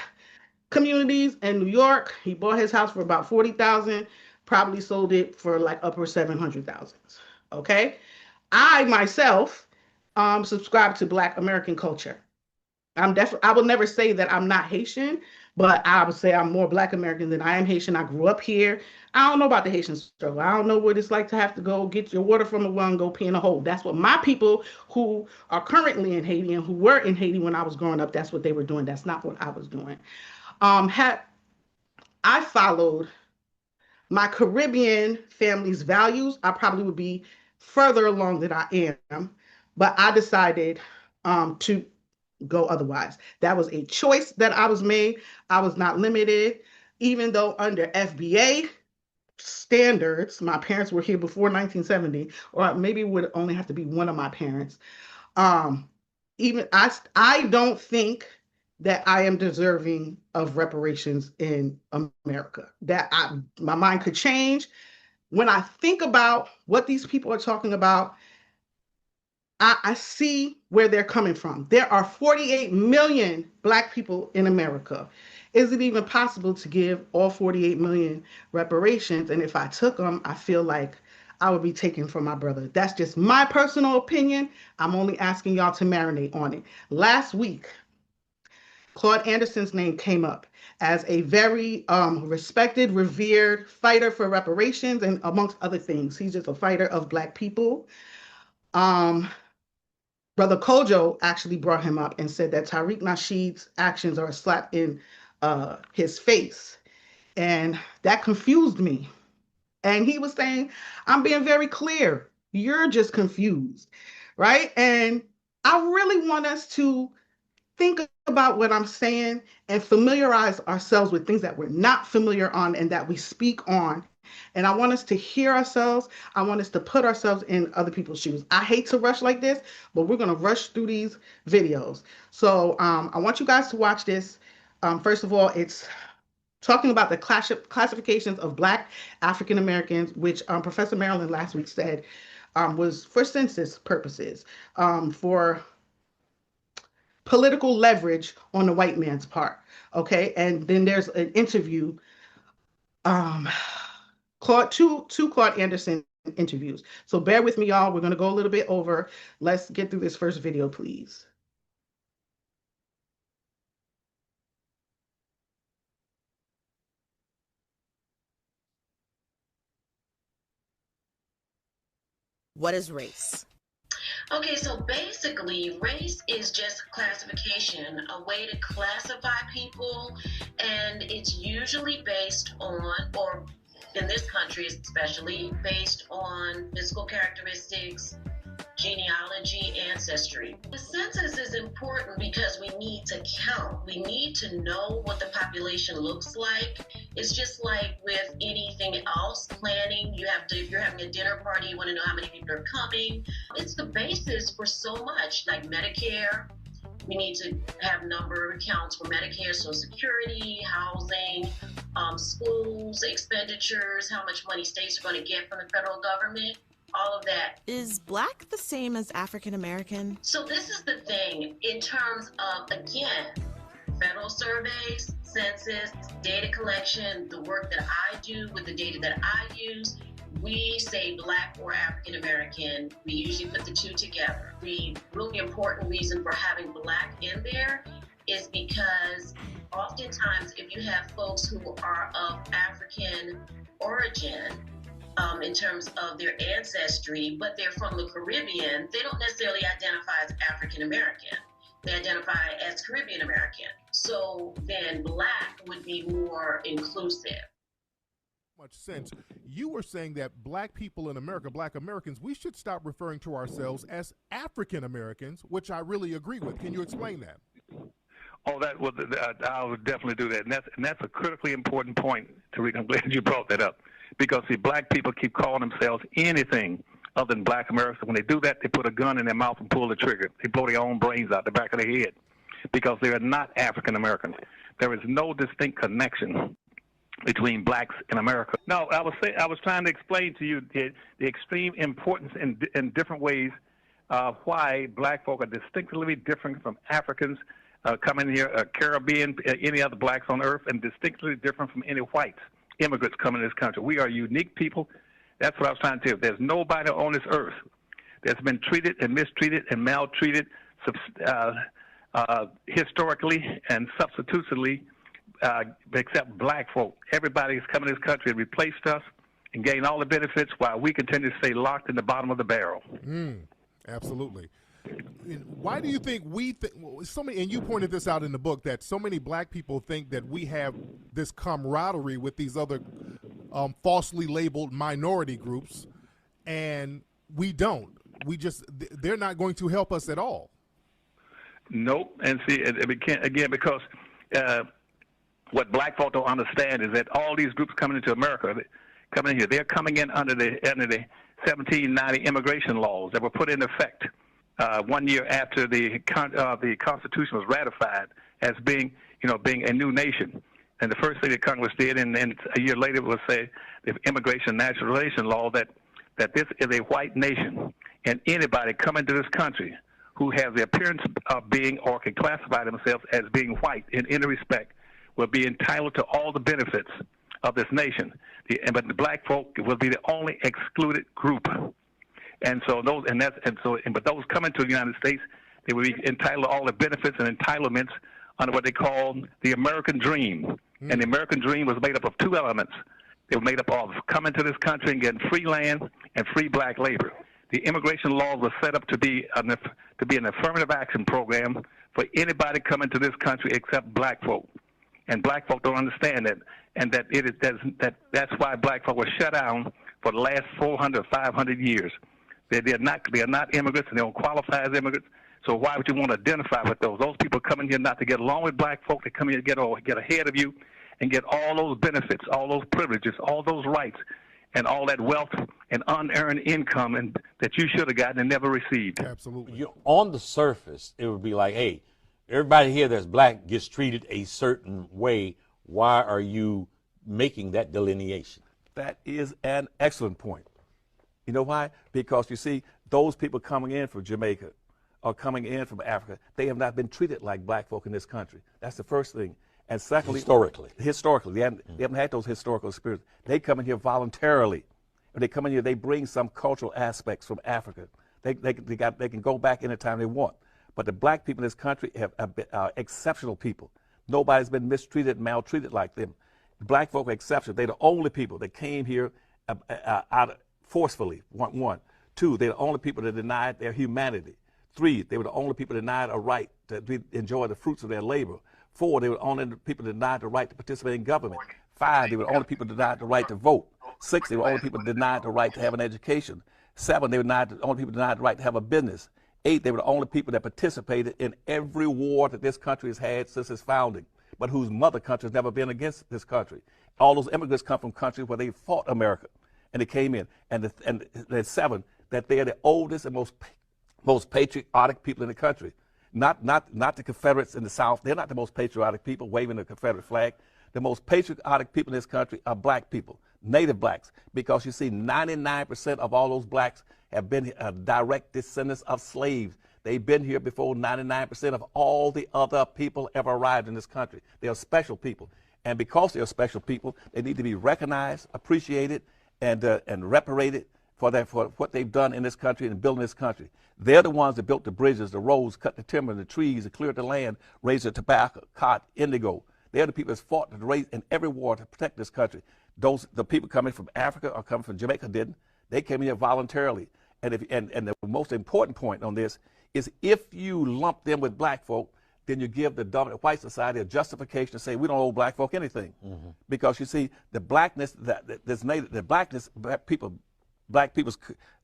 communities in New York. He bought his house for about 40,000, probably sold it for like upper 700,000. Okay. I myself subscribe to Black American culture. I will never say that I'm not Haitian, but I would say I'm more Black American than I am Haitian. I grew up here. I don't know about the Haitian struggle. I don't know what it's like to have to go get your water from a well and go pee in a hole. That's what my people who are currently in Haiti and who were in Haiti when I was growing up, that's what they were doing. That's not what I was doing. Had I followed my Caribbean family's values, I probably would be further along than I am. But I decided to go otherwise. That was a choice that I was made. I was not limited, even though under FBA standards, my parents were here before 1970, or maybe it would only have to be one of my parents. Um, even I don't think that I am deserving of reparations in America. My mind could change when I think about what these people are talking about. I see where they're coming from. There are 48 million Black people in America. Is it even possible to give all 48 million reparations? And if I took them, I feel like I would be taken from my brother. That's just my personal opinion. I'm only asking y'all to marinate on it. Last week, Claude Anderson's name came up as a very respected, revered fighter for reparations and amongst other things. He's just a fighter of Black people. Um, Brother Kojo actually brought him up and said that Tariq Nasheed's actions are a slap in his face. And that confused me. And he was saying, I'm being very clear. You're just confused, right? And I really want us to think about what I'm saying and familiarize ourselves with things that we're not familiar on and that we speak on. And I want us to hear ourselves. I want us to put ourselves in other people's shoes. I hate to rush like this, but we're going to rush through these videos. So I want you guys to watch this. First of all, it's talking about the classifications of Black African Americans, which Professor Marilyn last week said was for census purposes, for political leverage on the white man's part. Okay, and then there's an interview, um, two Claude Anderson interviews. So bear with me, y'all. We're gonna go a little bit over. Let's get through this first video, please. What is race? Okay, so basically, race is just classification, a way to classify people, and it's usually based on, or in this country especially, based on physical characteristics, genealogy, ancestry. The census is important because we need to count. We need to know what the population looks like. It's just like with anything else, planning. If you're having a dinner party, you want to know how many people are coming. It's the basis for so much, like Medicare. We need to have number of accounts for Medicare, Social Security, housing, schools, expenditures, how much money states are going to get from the federal government. All of that. Is Black the same as African American? So this is the thing in terms of, again, federal surveys, census, data collection, the work that I do with the data that I use, we say Black or African American. We usually put the two together. The really important reason for having Black in there is because oftentimes if you have folks who are of African origin, in terms of their ancestry, but they're from the Caribbean, they don't necessarily identify as African American. They identify as Caribbean American. So then Black would be more inclusive. Much sense. You were saying that Black people in America, Black Americans, we should stop referring to ourselves as African Americans, which I really agree with. Can you explain that? Oh, I would definitely do that, and that's a critically important point, Tariq. I'm glad you brought that up. Because the Black people keep calling themselves anything other than Black Americans. When they do that, they put a gun in their mouth and pull the trigger. They blow their own brains out the back of their head because they are not African Americans. There is no distinct connection between Blacks and America. No, I was trying to explain to you the extreme importance in different ways why Black folk are distinctly different from Africans coming here, Caribbean, any other Blacks on earth, and distinctly different from any whites. Immigrants coming to this country. We are unique people. That's what I was trying to tell you. There's nobody on this earth that's been treated and mistreated and maltreated historically and substitutionally except Black folk. Everybody's coming to this country and replaced us and gained all the benefits while we continue to stay locked in the bottom of the barrel. Absolutely. Why do you think so many, and you pointed this out in the book, that so many Black people think that we have this camaraderie with these other falsely labeled minority groups, and we don't. They're not going to help us at all. Nope. And see, again, because what Black folk don't understand is that all these groups coming into America, coming in here, they're coming in under the 1790 immigration laws that were put in effect 1 year after the Constitution was ratified as being a new nation. And the first thing that Congress did, and a year later, was say the Immigration and Naturalization Law that this is a white nation, and anybody coming to this country who has the appearance of being or can classify themselves as being white in any respect will be entitled to all the benefits of this nation. But the Black folk will be the only excluded group. And so but those coming to the United States, they will be entitled to all the benefits and entitlements under what they call the American Dream. And the American Dream was made up of two elements. They were made up of coming to this country and getting free land and free black labor. The immigration laws were set up to be an affirmative action program for anybody coming to this country except black folk. And black folk don't understand that, and that's why black folk were shut down for the last 400, 500 years. They're not immigrants, and they don't qualify as immigrants. So why would you want to identify with those? Those people coming here not to get along with black folk. They come here to get ahead of you and get all those benefits, all those privileges, all those rights, and all that wealth and unearned income that you should have gotten and never received. Absolutely. On the surface, it would be like, hey, everybody here that's black gets treated a certain way. Why are you making that delineation? That is an excellent point. You know why? Because you see, those people coming in from Jamaica or coming in from Africa, they have not been treated like black folk in this country. That's the first thing. And secondly, historically, they haven't had those historical experiences. They come in here voluntarily. When they come in here, they bring some cultural aspects from Africa. They can go back anytime they want. But the black people in this country are exceptional people. Nobody's been mistreated, maltreated like them. Black folk are exceptional. They're the only people that came here forcefully, one. Two, they're the only people that denied their humanity. Three, they were the only people denied a right to enjoy the fruits of their labor. Four, they were the only people denied the right to participate in government. Five, they were the only people denied the right to vote. Six, they were the only people denied the right to have an education. Seven, they were the only people denied the right to have a business. Eight, they were the only people that participated in every war that this country has had since its founding, but whose mother country has never been against this country. All those immigrants come from countries where they fought America, and they came in. And the seven, that they are the oldest and most patriotic people in the country. Not the Confederates in the South. They're not the most patriotic people waving the Confederate flag. The most patriotic people in this country are black people, native blacks, because you see 99% of all those blacks have been direct descendants of slaves. They've been here before 99% of all the other people ever arrived in this country. They are special people. And because they are special people, they need to be recognized, appreciated, and reparated for what they've done in this country and building this country. They're the ones that built the bridges, the roads, cut the timber, the trees, and cleared the land, raised the tobacco, cotton, indigo. They're the people that fought to raise in every war to protect this country. The people coming from Africa or coming from Jamaica didn't. They came here voluntarily. And the most important point on this is if you lump them with black folk, then you give the dominant white society a justification to say we don't owe black folk anything. Mm-hmm. Because you see, the blackness black people's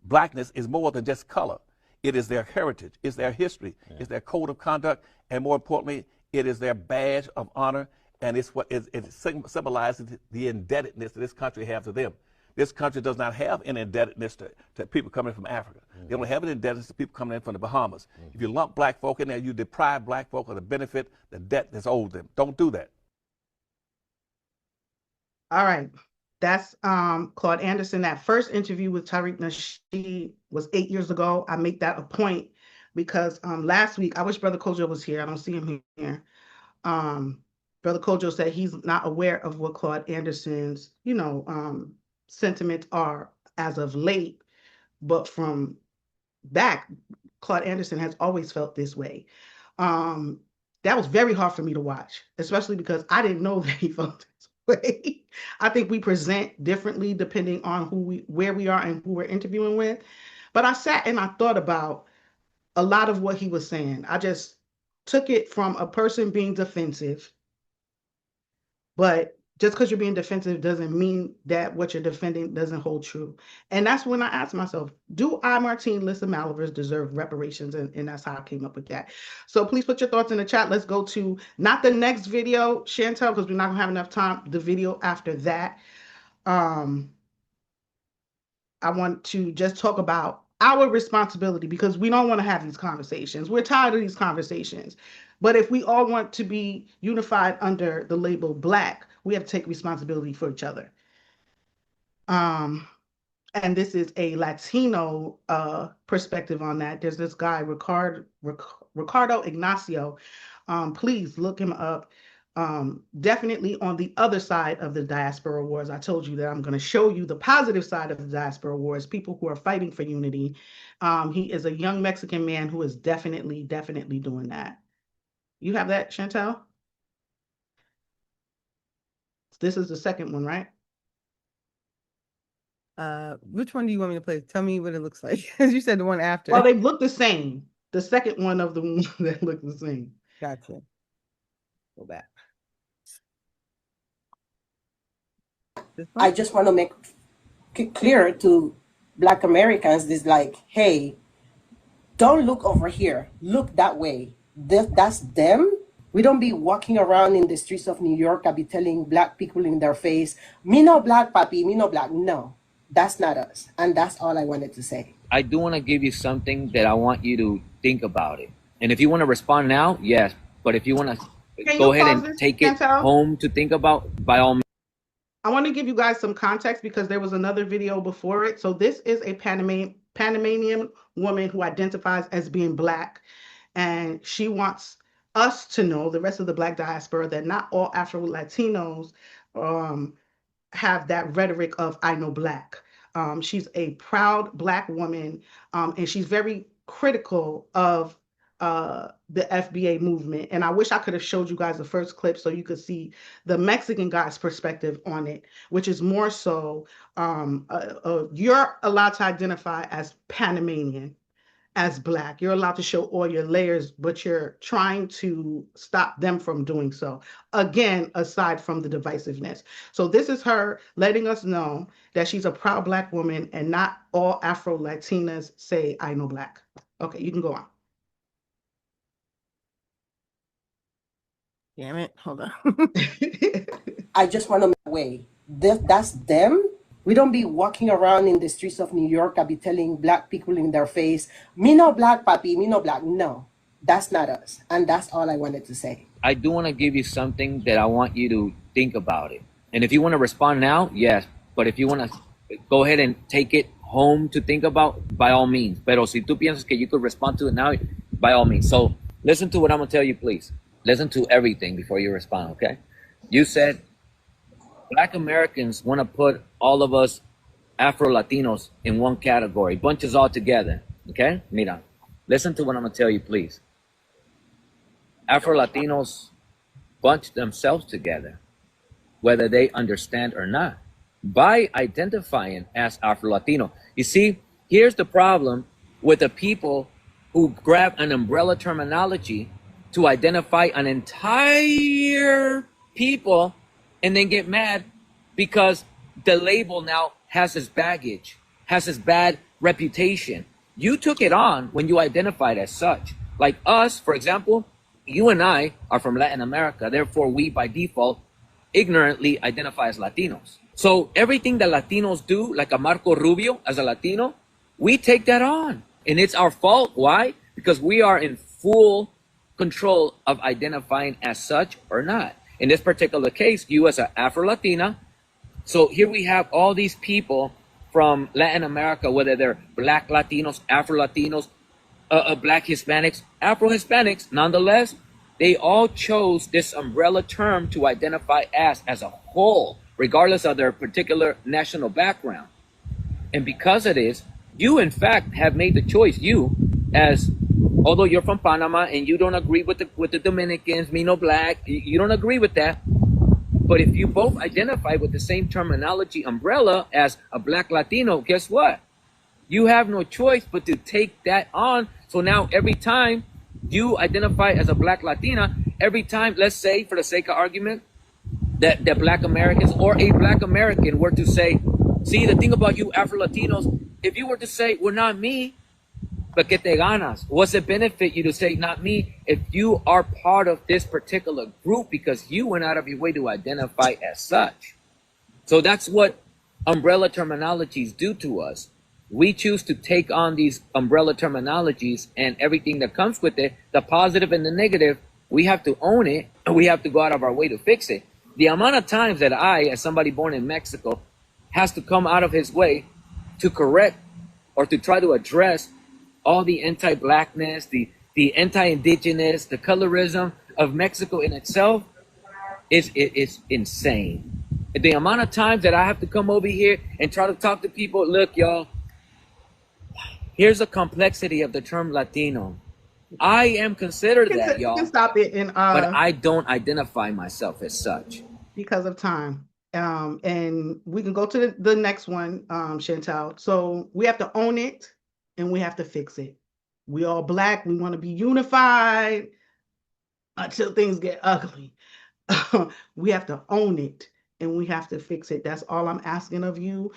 blackness is more than just color. It is their heritage, it's their history, it's their code of conduct, and more importantly, it is their badge of honor, and it symbolizes the indebtedness that this country has to them. This country does not have an indebtedness to people coming from Africa. Mm-hmm. They don't have an indebtedness to people coming in from the Bahamas. Mm-hmm. If you lump black folk in there, you deprive black folk of the benefit, the debt that's owed them. Don't do that. All right. That's Claude Anderson. That first interview with Tariq Nasheed was 8 years ago. I make that a point because last week, I wish Brother Kojo was here. I don't see him here. Brother Kojo said he's not aware of what Claude Anderson's, sentiments are as of late, but from back, Claude Anderson has always felt this way. That was very hard for me to watch, especially because I didn't know that he felt this way. I think we present differently depending on where we are and who we're interviewing with. But I sat and I thought about a lot of what he was saying. I just took it from a person being defensive, but just because you're being defensive doesn't mean that what you're defending doesn't hold true. And that's when I asked myself, do I, Martine Lissa Malivers, deserve reparations? And that's how I came up with that. So please put your thoughts in the chat. Let's go to not the next video, Chantel, because we're not going to have enough time. The video after that. I want to just talk about our responsibility because we don't want to have these conversations. We're tired of these conversations. But if we all want to be unified under the label Black, we have to take responsibility for each other. And this is a Latino perspective on that. There's this guy, Ricardo Ignacio. Please look him up. Definitely on the other side of the Diaspora Wars. I told you that I'm going to show you the positive side of the Diaspora Wars, people who are fighting for unity. He is a young Mexican man who is definitely doing that. You have that, Chantel? This is the second one, right? Which one do you want me to play? Tell me what it looks like. As you said, the one after. Well, they look the same. The second one of the one that look the same. Gotcha. Go back. I just want to make clear to Black Americans this, like, hey, don't look over here. Look that way. That's them. We don't be walking around in the streets of New York. I be telling Black people in their face, me no Black, papi, me no Black. No, that's not us. And that's all I wanted to say. I do want to give you something that I want you to think about it. And if you want to respond now, yes. But if you want to go ahead and take it home to think about, by all means. I want to give you guys some context because there was another video before it. So this is a Panamanian woman who identifies as being Black, and she wants us to know, the rest of the Black diaspora, that not all Afro-Latinos have that rhetoric of I know Black. She's a proud Black woman, and she's very critical of the FBA movement. And I wish I could have showed you guys the first clip so you could see the Mexican guy's perspective on it, which is more so you're allowed to identify as Panamanian, as Black. You're allowed to show all your layers, but you're trying to stop them from doing so. Again, aside from the divisiveness. So this is her letting us know that she's a proud Black woman, and not all Afro-Latinas say, I know Black. Okay, you can go on. Damn it. Hold on. I just want to make way. That's them. We don't be walking around in the streets of New York. I be telling Black people in their face, me no Black, papi, me no Black. No, that's not us. And that's all I wanted to say. I do want to give you something that I want you to think about it. And if you want to respond now, yes. But if you want to go ahead and take it home to think about, by all means. Pero si tú piensas que you could respond to it now, by all means. So listen to what I'm going to tell you, please. Listen to everything before you respond, okay? You said Black Americans want to put all of us Afro-Latinos in one category, bunch us all together, okay? Mira, listen to what I'm going to tell you, please. Afro-Latinos bunch themselves together, whether they understand or not, by identifying as Afro-Latino. You see, here's the problem with the people who grab an umbrella terminology to identify an entire people and then get mad because the label now has this baggage, has this bad reputation. You took it on when you identified as such. Like us, for example, you and I are from Latin America. Therefore, we by default ignorantly identify as Latinos. So everything that Latinos do, like a Marco Rubio as a Latino, we take that on. And it's our fault. Why? Because we are in full control of identifying as such or not. In this particular case, you as an Afro-Latina. So here we have all these people from Latin America, whether they're Black Latinos, Afro-Latinos, Black Hispanics, Afro-Hispanics, nonetheless, they all chose this umbrella term to identify as a whole, regardless of their particular national background. And because of this, you in fact have made the choice, you as, although you're from Panama and you don't agree with the Dominicans, me no Black, you don't agree with that. But if you both identify with the same terminology umbrella as a Black Latino, guess what? You have no choice but to take that on. So now every time you identify as a Black Latina, every time, let's say for the sake of argument, that Black Americans or a Black American were to say, see, the thing about you Afro-Latinos, if you were to say, well, not me, but que te ganas, what's it benefit you to say, not me, if you are part of this particular group because you went out of your way to identify as such? So that's what umbrella terminologies do to us. We choose to take on these umbrella terminologies and everything that comes with it, the positive and the negative. We have to own it, and we have to go out of our way to fix it. The amount of times that I, as somebody born in Mexico, has to come out of his way to correct or to try to address all the anti-Blackness, the anti-Indigenous, the colorism of Mexico in itself is insane. The amount of times that I have to come over here and try to talk to people, look, y'all, here's the complexity of the term Latino. I am considered You that, can, you can y'all. stop it in But I don't identify myself as such. because of time. And we can go to the next one, Chantal. So we have to own it and we have to fix it. We all Black. We want to be unified until things get ugly. We have to own it and we have to fix it. That's all I'm asking of you.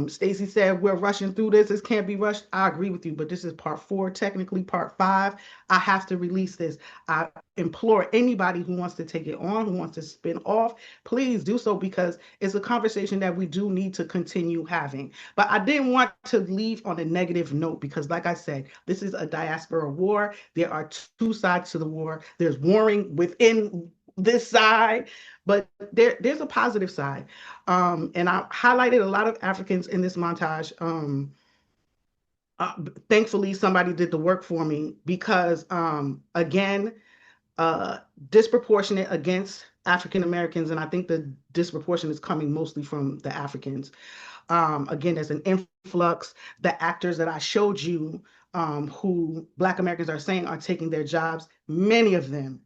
Stacy said we're rushing through this. This can't be rushed. I agree with you, but this is part 4, technically part 5. I have to release this. I implore anybody who wants to take it on, who wants to spin off, please do so because it's a conversation that we do need to continue having. But I didn't want to leave on a negative note because, like I said, this is a diaspora war. There are 2 sides to the war. There's warring within this side, but there's a positive side. And I highlighted a lot of Africans in this montage. Thankfully, somebody did the work for me because, again, disproportionate against African Americans, and I think the disproportion is coming mostly from the Africans. Again, there's an influx. The actors that I showed you, who Black Americans are saying are taking their jobs, many of them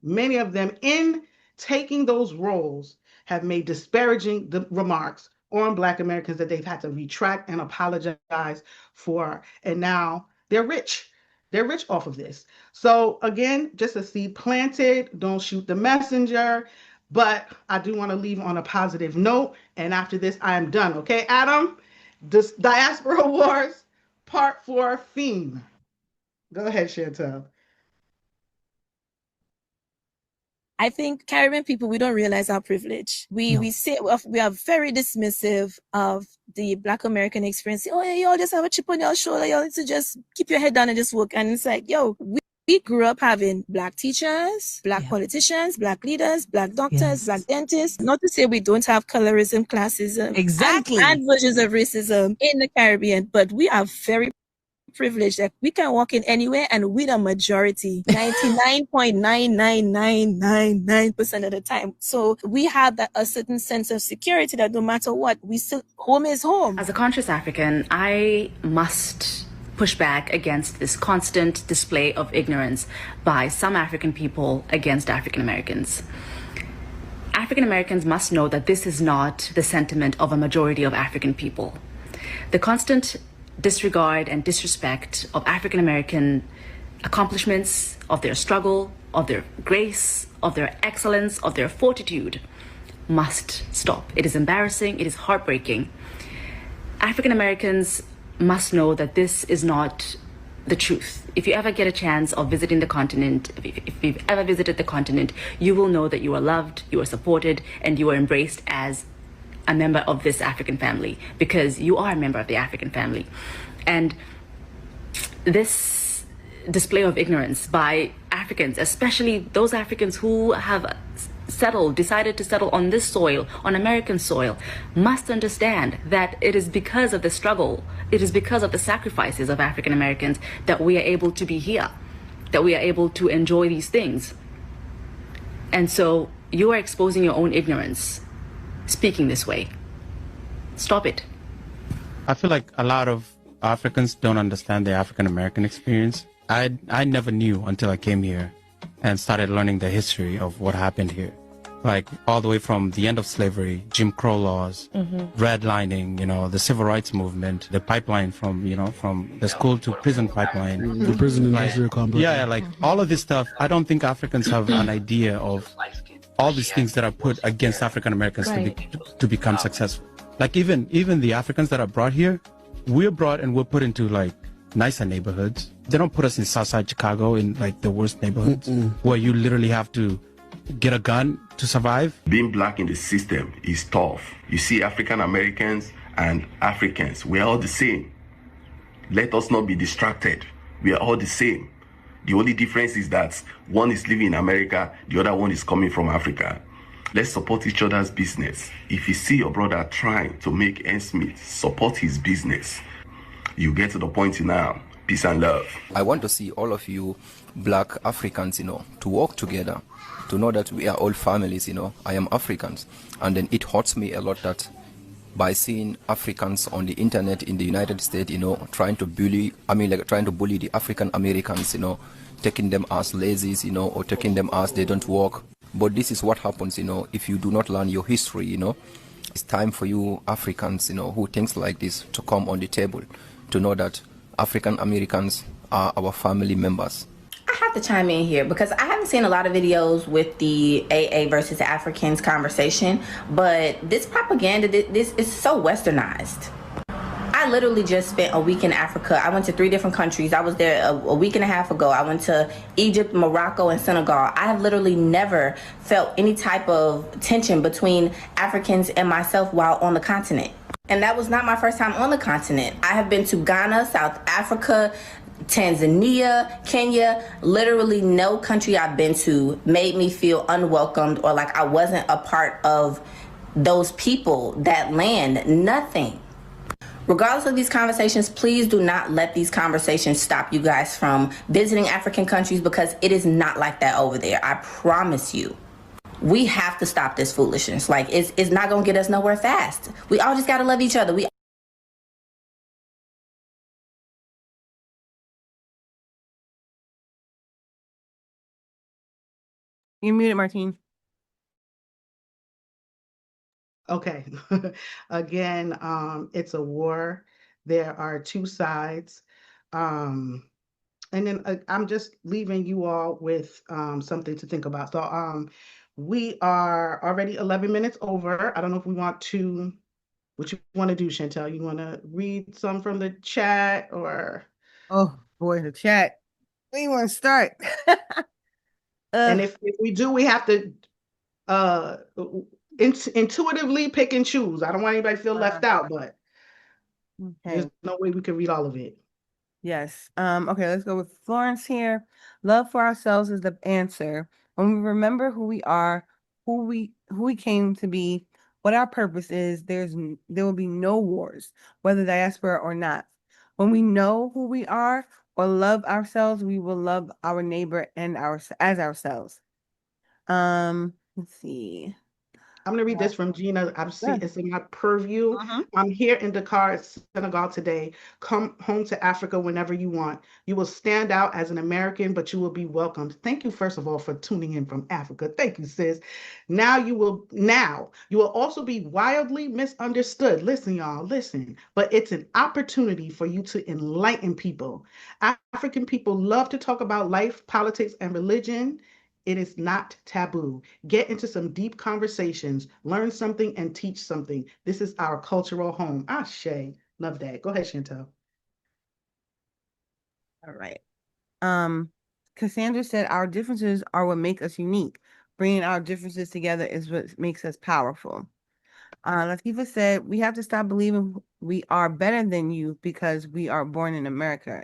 in taking those roles have made disparaging remarks on Black Americans that they've had to retract and apologize for. And now they're rich. They're rich off of this. So again, just a seed planted. Don't shoot the messenger. But I do want to leave on a positive note. And after this, I am done. Okay, Adam? This Diaspora Warz, Part 4 theme. Go ahead, Chantel. I think Caribbean people, we don't realize our privilege. We are very dismissive of the Black American experience. Oh, yeah, y'all just have a chip on your shoulder. Y'all need to just keep your head down and just work. And it's like, yo, we grew up having Black teachers, Black politicians, Black leaders, Black doctors, Black dentists. Not to say we don't have colorism, classism, and versions of racism in the Caribbean, but we are very privilege that we can walk in anywhere and we're the majority 99.99999% of the time. So we have a certain sense of security that no matter what, we still, home is home. As a conscious African, I must push back against this constant display of ignorance by some African people against African Americans. African Americans must know that this is not the sentiment of a majority of African people. The constant disregard and disrespect of African American accomplishments, of their struggle, of their grace, of their excellence, of their fortitude must stop. It is embarrassing, it is heartbreaking. African Americans must know that this is not the truth. If you ever get a chance of visiting the continent, if you've ever visited the continent, you will know that you are loved, you are supported, and you are embraced as a member of this African family, because you are a member of the African family. And this display of ignorance by Africans, especially those Africans who have decided to settle on this soil, on American soil, must understand that it is because of the struggle, it is because of the sacrifices of African Americans that we are able to be here, that we are able to enjoy these things. And so you are exposing your own ignorance speaking this way. Stop it. I feel like a lot of Africans don't understand the African American experience. I never knew until I came here and started learning the history of what happened here. Like all the way from the end of slavery, Jim Crow laws, redlining, the civil rights movement, the pipeline from the school to prison pipeline. The prison industrial complex. Yeah, like all of this stuff. I don't think Africans have an idea of all these things that are put against African Americans to become successful. Like even the Africans that are brought here, we're brought and we're put into like nicer neighborhoods. They don't put us in Southside Chicago in like the worst neighborhoods where you literally have to get a gun to survive. Being Black in the system is tough. You see, African Americans and Africans, we are all the same. Let us not be distracted. We are all the same. The only difference is that one is living in America, the other one is coming from Africa. Let's support each other's business. If you see your brother trying to make ends meet, support his business. You get to the point now. Peace and love. I want to see all of you Black Africans, to work together, to know that we are all families, I am Africans. And then it hurts me a lot that by seeing Africans on the internet in the United States, trying to bully the African Americans, taking them as lazy, or taking them as they don't work. But this is what happens, if you do not learn your history, It's time for you Africans, who thinks like this to come on the table, to know that African Americans are our family members. I have to chime in here because I haven't seen a lot of videos with the AA versus Africans conversation, but this propaganda, this is so westernized. I literally just spent a week in Africa. I went to 3 different countries. I was there a week and a half ago. I went to Egypt, Morocco, and Senegal. I have literally never felt any type of tension between Africans and myself while on the continent. And that was not my first time on the continent. I have been to Ghana, South Africa, Tanzania, Kenya. Literally no country I've been to made me feel unwelcomed or like I wasn't a part of those people, that land, nothing. Regardless of these conversations, please do not let these conversations stop you guys from visiting African countries because it is not like that over there. I promise you. We have to stop this foolishness. Like, it's not going to get us nowhere fast. We all just got to love each other. You're muted, Martine. Okay. Again, it's a war. There are 2 sides. And then I'm just leaving you all with something to think about. So we are already 11 minutes over. I don't know if we want to, what you want to do, Chantel? You want to read some from the chat or? Oh boy, the chat. Where you want to start? And if we do, we have to intuitively pick and choose. I don't want anybody to feel left out, but there's no way we can read all of it. Yes. Okay, let's go with Florence here. Love for ourselves is the answer. When we remember who we are, who we came to be, what our purpose is, there will be no wars, whether diaspora or not. When we know who we are or love ourselves, we will love our neighbor and as ourselves. Let's see. I'm going to read this from Gina. It's in my purview. I'm here in Dakar, Senegal today. Come home to Africa whenever you want. You will stand out as an American, but you will be welcomed. Thank you, first of all, for tuning in from Africa. Thank you, sis. Now you will also be wildly misunderstood. Listen, y'all, listen. But it's an opportunity for you to enlighten people. African people love to talk about life, politics, and religion. It is not taboo. Get into some deep conversations, learn something, and teach something. This is our cultural home. Ashe. Love that. Go ahead, Chantel. All right. Cassandra said, our differences are what make us unique. Bringing our differences together is what makes us powerful. Latifa said, we have to stop believing we are better than you because we are born in America.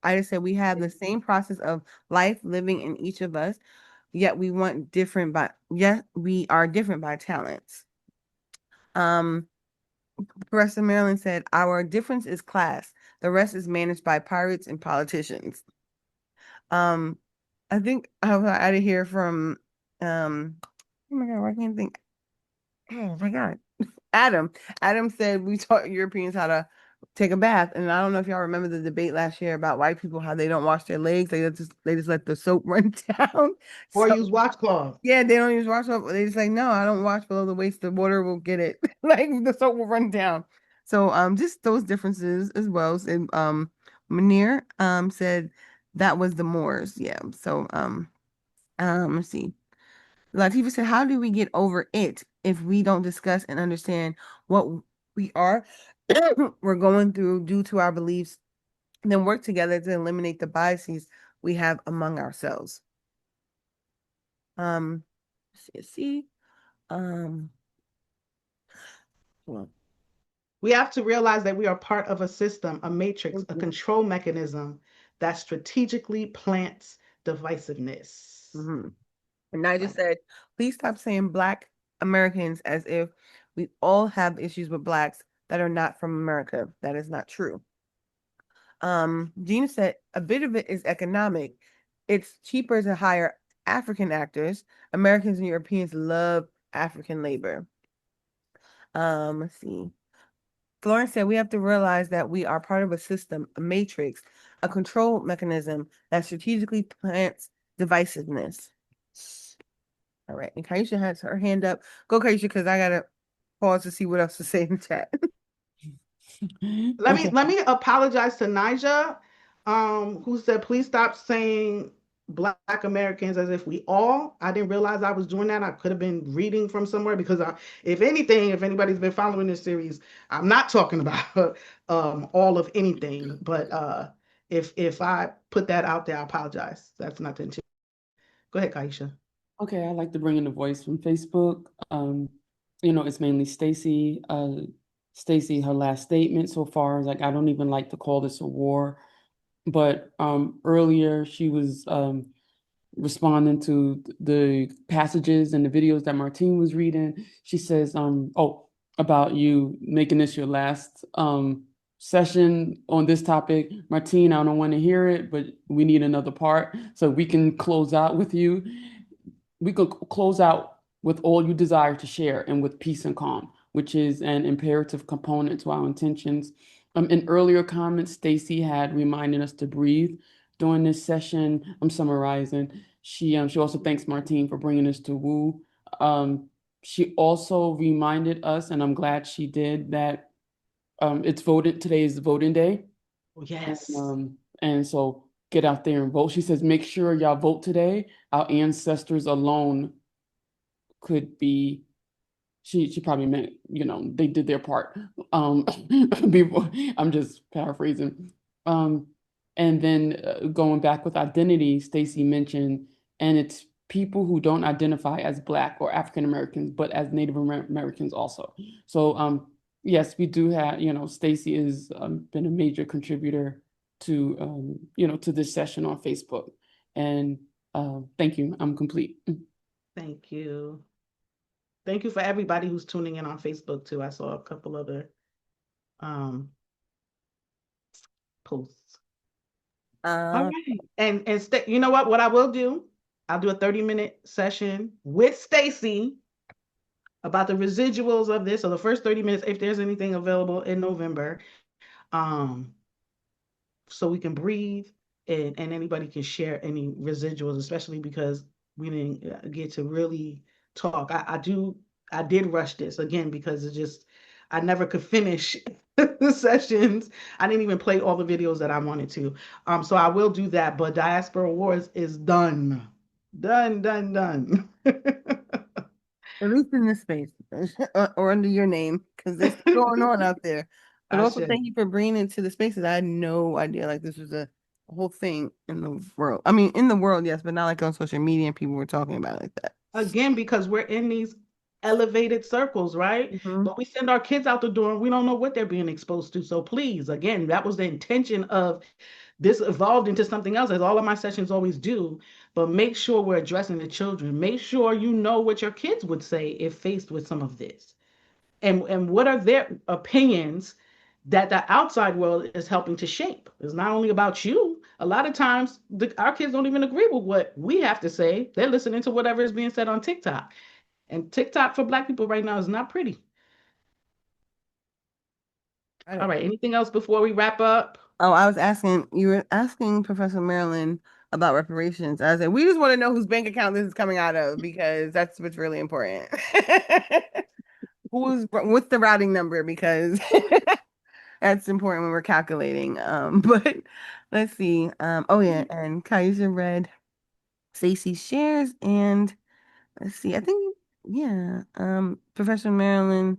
I just said we have the same process of life living in each of us, yet we are different by talents. Professor Maryland said, our difference is class. The rest is managed by pirates and politicians. I think I was out of here from oh my God, I can't think. Oh my God. Adam said we taught Europeans how to take a bath. And I don't know if y'all remember the debate last year about white people, how they don't wash their legs. They just let the soap run down. Or use washcloth. Yeah, they don't use washcloth. They just like, no, I don't wash below the waist. The water will get it. Like the soap will run down. So just those differences as well. And Munir said that was the Moors. Yeah. So let's see. Latifa said, how do we get over it if we don't discuss and understand what we are we're going through due to our beliefs, and then work together to eliminate the biases we have among ourselves? We have to realize that we are part of a system, a matrix, a control mechanism that strategically plants divisiveness. And Nigel said, please stop saying Black Americans as if we all have issues with Blacks that are not from America. That is not true. Gina said, a bit of it is economic. It's cheaper to hire African actors. Americans and Europeans love African labor. Let's see. Florence said we have to realize that we are part of a system, a matrix, a control mechanism that strategically plants divisiveness. All right. And Kaisha has her hand up. Go, Kaisha, because I gotta pause to see what else to say in the chat. Let me apologize to Nija, who said, please stop saying Black Americans as if we all. I didn't realize I was doing that. I could have been reading from somewhere because if anything, if anybody's been following this series, I'm not talking about all of anything. But if I put that out there, I apologize. That's not the intent. Go ahead, Kaisha. Okay, I like to bring in the voice from Facebook. It's mainly Stacy. Stacy, her last statement so far is like, I don't even like to call this a war. But earlier she was responding to the passages and the videos that Martine was reading. She says, about you making this your last session on this topic. Martine, I don't want to hear it, but we need another part so we can close out with you. We could close out with all you desire to share and with peace and calm, which is an imperative component to our intentions. In earlier comments, Stacy had reminded us to breathe during this session. I'm summarizing. She also thanks Martine for bringing us to Woo. She also reminded us, and I'm glad she did, that today is voting day. Yes. And so get out there and vote. She says, make sure y'all vote today. Our ancestors alone could be, she probably meant, they did their part. I'm just paraphrasing. And then going back with identity, Stacy mentioned, and it's people who don't identify as Black or African Americans, but as Native Americans also. So yes, we do have, Stacy has been a major contributor to, to this session on Facebook. And thank you. I'm complete. Thank you. Thank you for everybody who's tuning in on Facebook too. I saw a couple other posts. All right. And you know what I will do? I'll do a 30-minute session with Stacy about the residuals of this. So the first 30 minutes, if there's anything available in November, so we can breathe and anybody can share any residuals, especially because we didn't get to really talk. I did rush this again because I never could finish the sessions. I didn't even play all the videos that I wanted to. So I will do that, but Diaspora Warz is done. Done. At least in this space or under your name, because there's stuff going on out there. But also thank you for bringing it to the spaces. I had no idea like this was a whole thing in the world. I mean, in the world, yes, but not like on social media and people were talking about it like that. Again, because we're in these elevated circles, right? Mm-hmm. But we send our kids out the door and we don't know what they're being exposed to. So please, again, that was the intention of this evolved into something else, as all of my sessions always do. But make sure we're addressing the children. Make sure you know what your kids would say if faced with some of this. And what are their opinions that the outside world is helping to shape. It's not only about you. A lot of times, our kids don't even agree with what we have to say. They're listening to whatever is being said on TikTok. And TikTok for Black people right now is not pretty. All right. Anything else before we wrap up? Oh, you were asking Professor Marilyn about reparations. I said, we just want to know whose bank account this is coming out of because that's what's really important. Who's with the routing number because that's important when we're calculating. But let's see. Oh yeah, and Kaiser read Stacey's shares, and let's see. I think Professor Marilyn.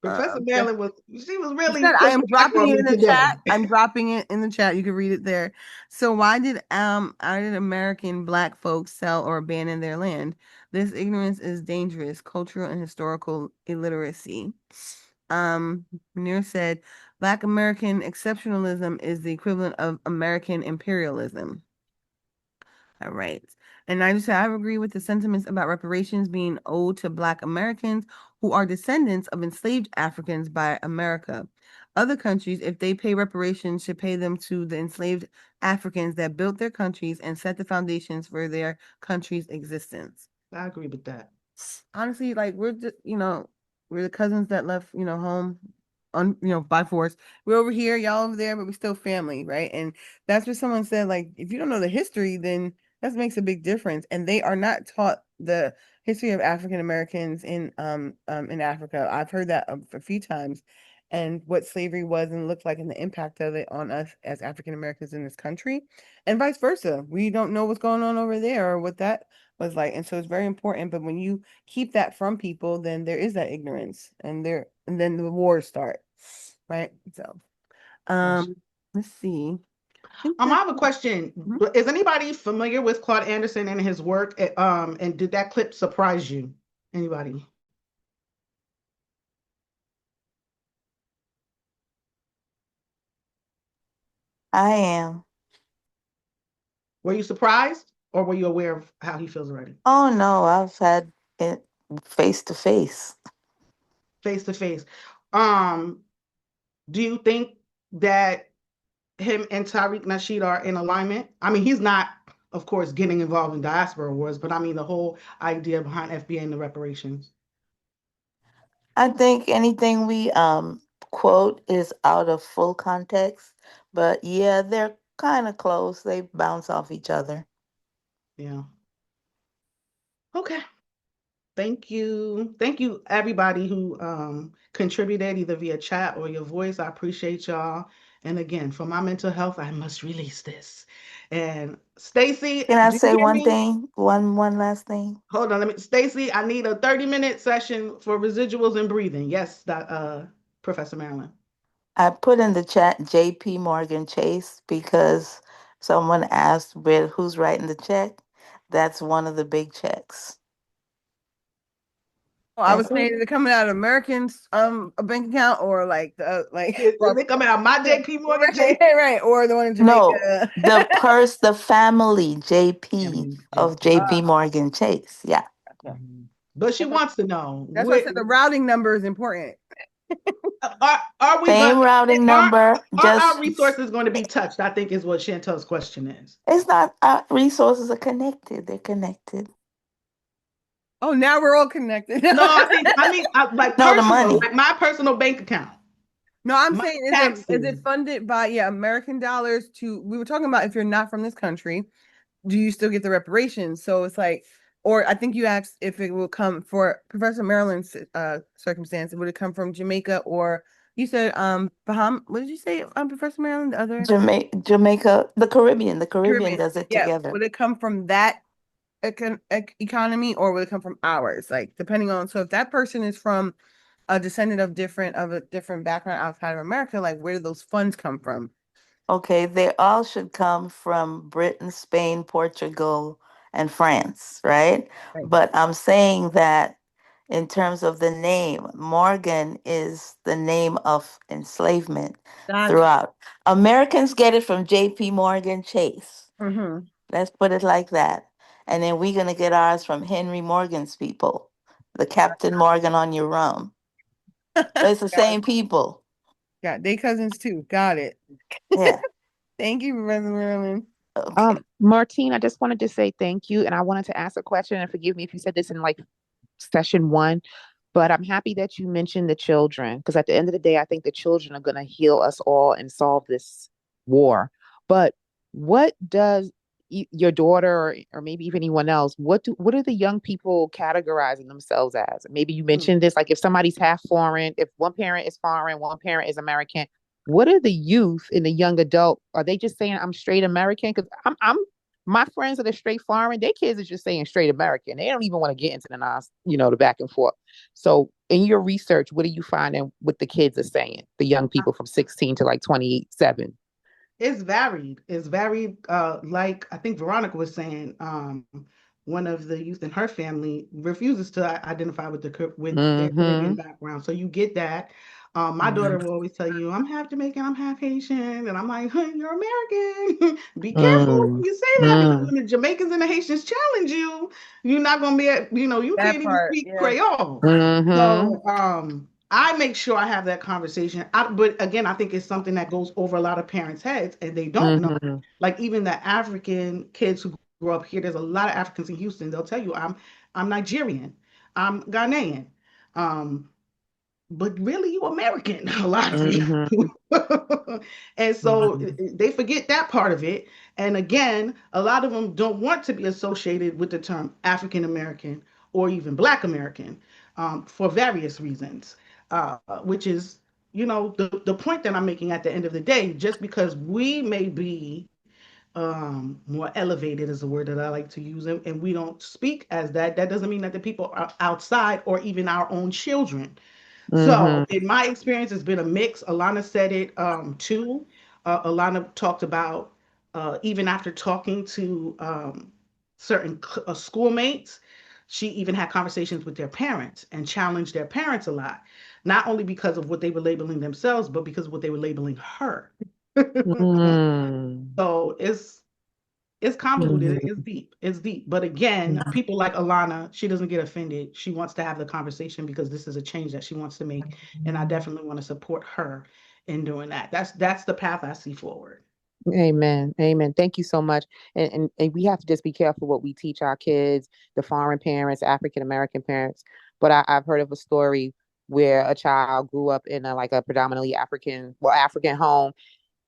Professor Marilyn was really. I am dropping it in the chat. I'm dropping it in the chat. You can read it there. So why did American Black folks sell or abandon their land? This ignorance is dangerous. Cultural and historical illiteracy. Munir said, Black American exceptionalism is the equivalent of American imperialism. All right. And I just said, I agree with the sentiments about reparations being owed to Black Americans who are descendants of enslaved Africans by America. Other countries, if they pay reparations, should pay them to the enslaved Africans that built their countries and set the foundations for their country's existence. I agree with that. Honestly, like we're just, We're the cousins that left, home by force. We're over here, y'all over there, but we're still family, right? And that's what someone said, like, if you don't know the history, then that makes a big difference. And they are not taught the history of African Americans in Africa. I've heard that a few times, and what slavery was and looked like and the impact of it on us as African Americans in this country, and vice versa. We don't know what's going on over there or what that was like. And so it's very important. But when you keep that from people, then there is that ignorance, and then the wars start. Right. So let's see. I have a question. Is anybody familiar with Claude Anderson and his work? And did that clip surprise you? Anybody? I am. Were you surprised, or were you aware of how he feels already? Oh no, I've had it face to face. Face to face. Do you think that him and Tariq Nasheed are in alignment? I mean, he's not, of course, getting involved in diaspora wars, but I mean the whole idea behind FBA and the reparations. I think anything we quote is out of full context, but yeah, they're kind of close. They bounce off each other. Yeah. Okay. Thank you. Thank you, everybody who contributed either via chat or your voice. I appreciate y'all. And again, for my mental health, I must release this. And Stacy, Can I do you say hear one me? thing? One last thing. Hold on, Stacy, I need a 30-minute session for residuals and breathing. Yes, Professor Marilyn. I put in the chat JP Morgan Chase because someone asked who's writing the check. That's one of the big checks. I was saying, is it coming out of Americans' a bank account, or like is it coming out my JP Morgan? Right, or the one in Jamaica? No, the family JP of JP Morgan Chase. Yeah. But she wants to know. That's why I said the routing number is important. Are we Same routing number? Are Just our resources going to be touched? I think is what Chantel's question is. it's not. Resources are connected. They're connected. Oh, now we're all connected. No, I mean, like No, the personal, money. like my personal bank account. No, I'm saying, is it funded by American dollars? We were talking about, if you're not from this country, do you still get the reparations? So it's like, or I think you asked if it will come for Professor Maryland's circumstance. Would it come from Jamaica, or you said Baham? What did you say? Professor Maryland, the other Jamaica, the Caribbean. The Caribbean does it yeah. together. Would it come from that economy, or will it come from ours? Like, depending on, so if that person is from a descendant of a different background outside of America, like, where do those funds come from? Okay, they all should come from Britain, Spain, Portugal, and France, right? But I'm saying that in terms of the name, Morgan is the name of enslavement throughout. Americans get it from JP Morgan Chase. Mm-hmm. Let's put it like that. And then we're going to get ours from Henry Morgan's people, the Captain Morgan on your rum. It's the same people. Yeah, they cousins too. Got it. Yeah. Thank you, Professor Marilyn. Martine, I just wanted to say thank you. And I wanted to ask a question, and forgive me if you said this in like session one, but I'm happy that you mentioned the children, because at the end of the day, I think the children are going to heal us all and solve this war. But what does your daughter, or maybe even anyone else, what are the young people categorizing themselves as? Maybe you mentioned this, like if somebody's half foreign, if one parent is foreign, one parent is American, what are the youth and the young adult? Are they just saying I'm straight American? Because I'm my friends that are straight foreign, their kids are just saying straight American. They don't even want to get into the back and forth. So in your research, what are you finding what the kids are saying? The young people from 16 to like 27. It's varied. It's varied. Like I think Veronica was saying, one of the youth in her family refuses to identify with their Caribbean background. So you get that. My daughter will always tell you, I'm half Jamaican, I'm half Haitian. And I'm like, hey, you're American. Be careful when you say that, because when the Jamaicans and the Haitians challenge you, you're not going to be, you can't even speak Creole. So I make sure I have that conversation. But again, I think it's something that goes over a lot of parents' heads, and they don't know. Like even the African kids who grow up here, there's a lot of Africans in Houston. They'll tell you, I'm Nigerian, I'm Ghanaian. but really you American, a lot of you. Mm-hmm. And so they forget that part of it. And again, a lot of them don't want to be associated with the term African American or even Black American, for various reasons, which is, the point that I'm making at the end of the day. Just because we may be more elevated is a word that I like to use, and we don't speak as that, that doesn't mean that the people are outside or even our own children. So, Mm-hmm. in my experience, it's been a mix. Alana said it too. Alana talked about even after talking to certain schoolmates, she even had conversations with their parents and challenged their parents a lot, not only because of what they were labeling themselves, but because of what they were labeling her. Mm-hmm. So it's convoluted. It's deep. It's deep. But again, people like Alana, she doesn't get offended. She wants to have the conversation because this is a change that she wants to make, and I definitely want to support her in doing that. That's the path I see forward. Amen. Amen. Thank you so much. And we have to just be careful what we teach our kids, the foreign parents, African American parents. But I've heard of a story where a child grew up in a predominantly African home,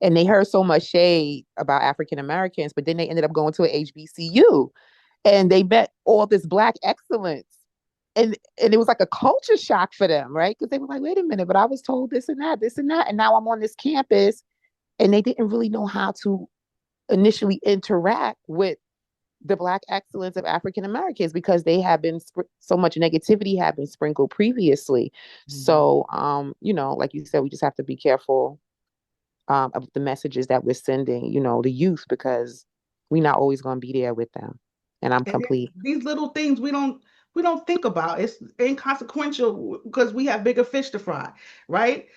and they heard so much shade about African Americans, but then they ended up going to an HBCU and they met all this Black excellence. And it was like a culture shock for them, right? Because they were like, wait a minute, but I was told this and that, this and that. And now I'm on this campus, and they didn't really know how to initially interact with the Black excellence of African Americans because they have been so much negativity had been sprinkled previously. So, like you said, we just have to be careful of the messages that we're sending, the youth, because we're not always going to be there with them. And I'm And complete. these little things we don't think about. It's inconsequential because we have bigger fish to fry, right?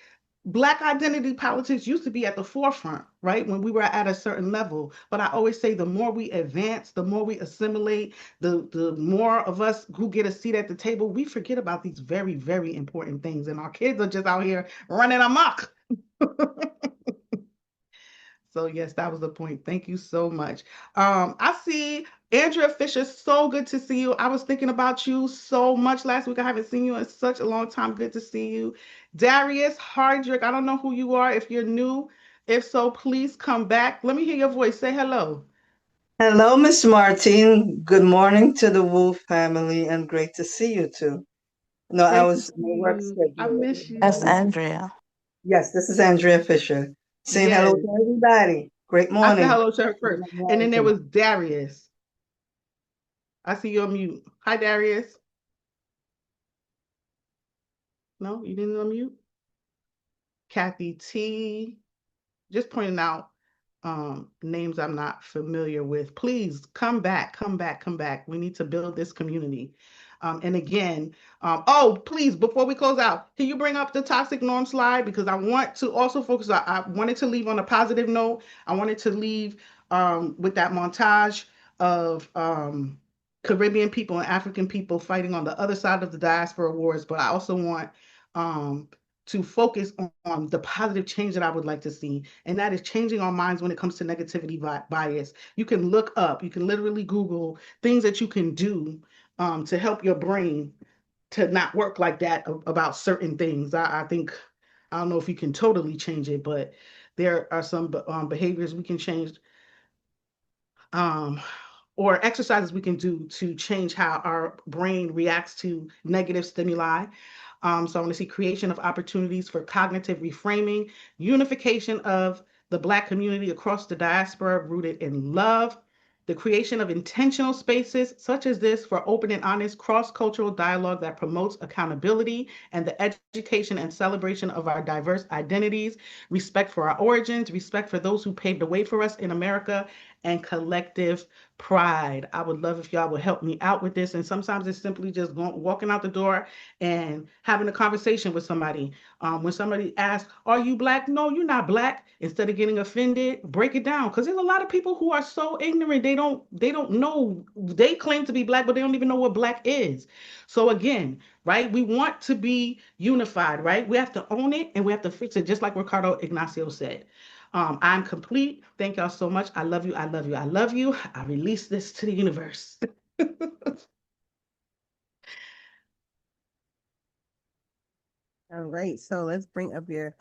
Black identity politics used to be at the forefront, right? When we were at a certain level. But I always say the more we advance, the more we assimilate, the more of us who get a seat at the table, we forget about these very, very important things. And our kids are just out here running amok. So yes, that was the point. Thank you so much. I see Andrea Fisher. So good to see you. I was thinking about you so much last week. I haven't seen you in such a long time. Good to see you. Darius Hardrick. I don't know who you are. If you're new, if so, please come back. Let me hear your voice. Say hello. Hello, Miss Martine. Good morning to the Wolf family, and great to see you too. No, I Great to was see my work you. I schedule. miss That's you. Andrea. Yes, this is Andrea Fisher. Saying hello Yes. to everybody. Great I said morning. hello to her first. And then there was Darius. I see you on mute. Hi, Darius. No, you didn't unmute? Kathy T. Just pointing out names I'm not familiar with. Please come back, come back, come back. We need to build this community. And again, oh, please, before we close out, can you bring up the toxic norm slide? Because I want to also focus on, I wanted to leave on a positive note. I wanted to leave with that montage of Caribbean people and African people fighting on the other side of the diaspora wars. But I also want um, to focus on the positive change that I would like to see, and that is changing our minds when it comes to negativity bias. You can look up, you can literally Google things that you can do to help your brain to not work like that about certain things. I think, I don't know if you can totally change it, but there are some behaviors we can change, um, or exercises we can do to change how our brain reacts to negative stimuli. So I want to see creation of opportunities for cognitive reframing, unification of the Black community across the diaspora rooted in love, the creation of intentional spaces such as this for open and honest cross-cultural dialogue that promotes accountability and the education and celebration of our diverse identities, respect for our origins, respect for those who paved the way for us in America, and collective pride. I would love if y'all would help me out with this. And sometimes it's simply just walking out the door and having a conversation with somebody. When somebody asks, "Are you Black?" No, you're not Black. Instead of getting offended, break it down. Because there's a lot of people who are so ignorant. They don't know. They claim to be Black, but they don't even know what Black is. So again, right? We want to be unified, right? We have to own it and we have to fix it, just like Ricardo Ignacio said. I'm complete. Thank y'all so much. I love you. I love you. I love you. I release this to the universe. All right, so let's bring up your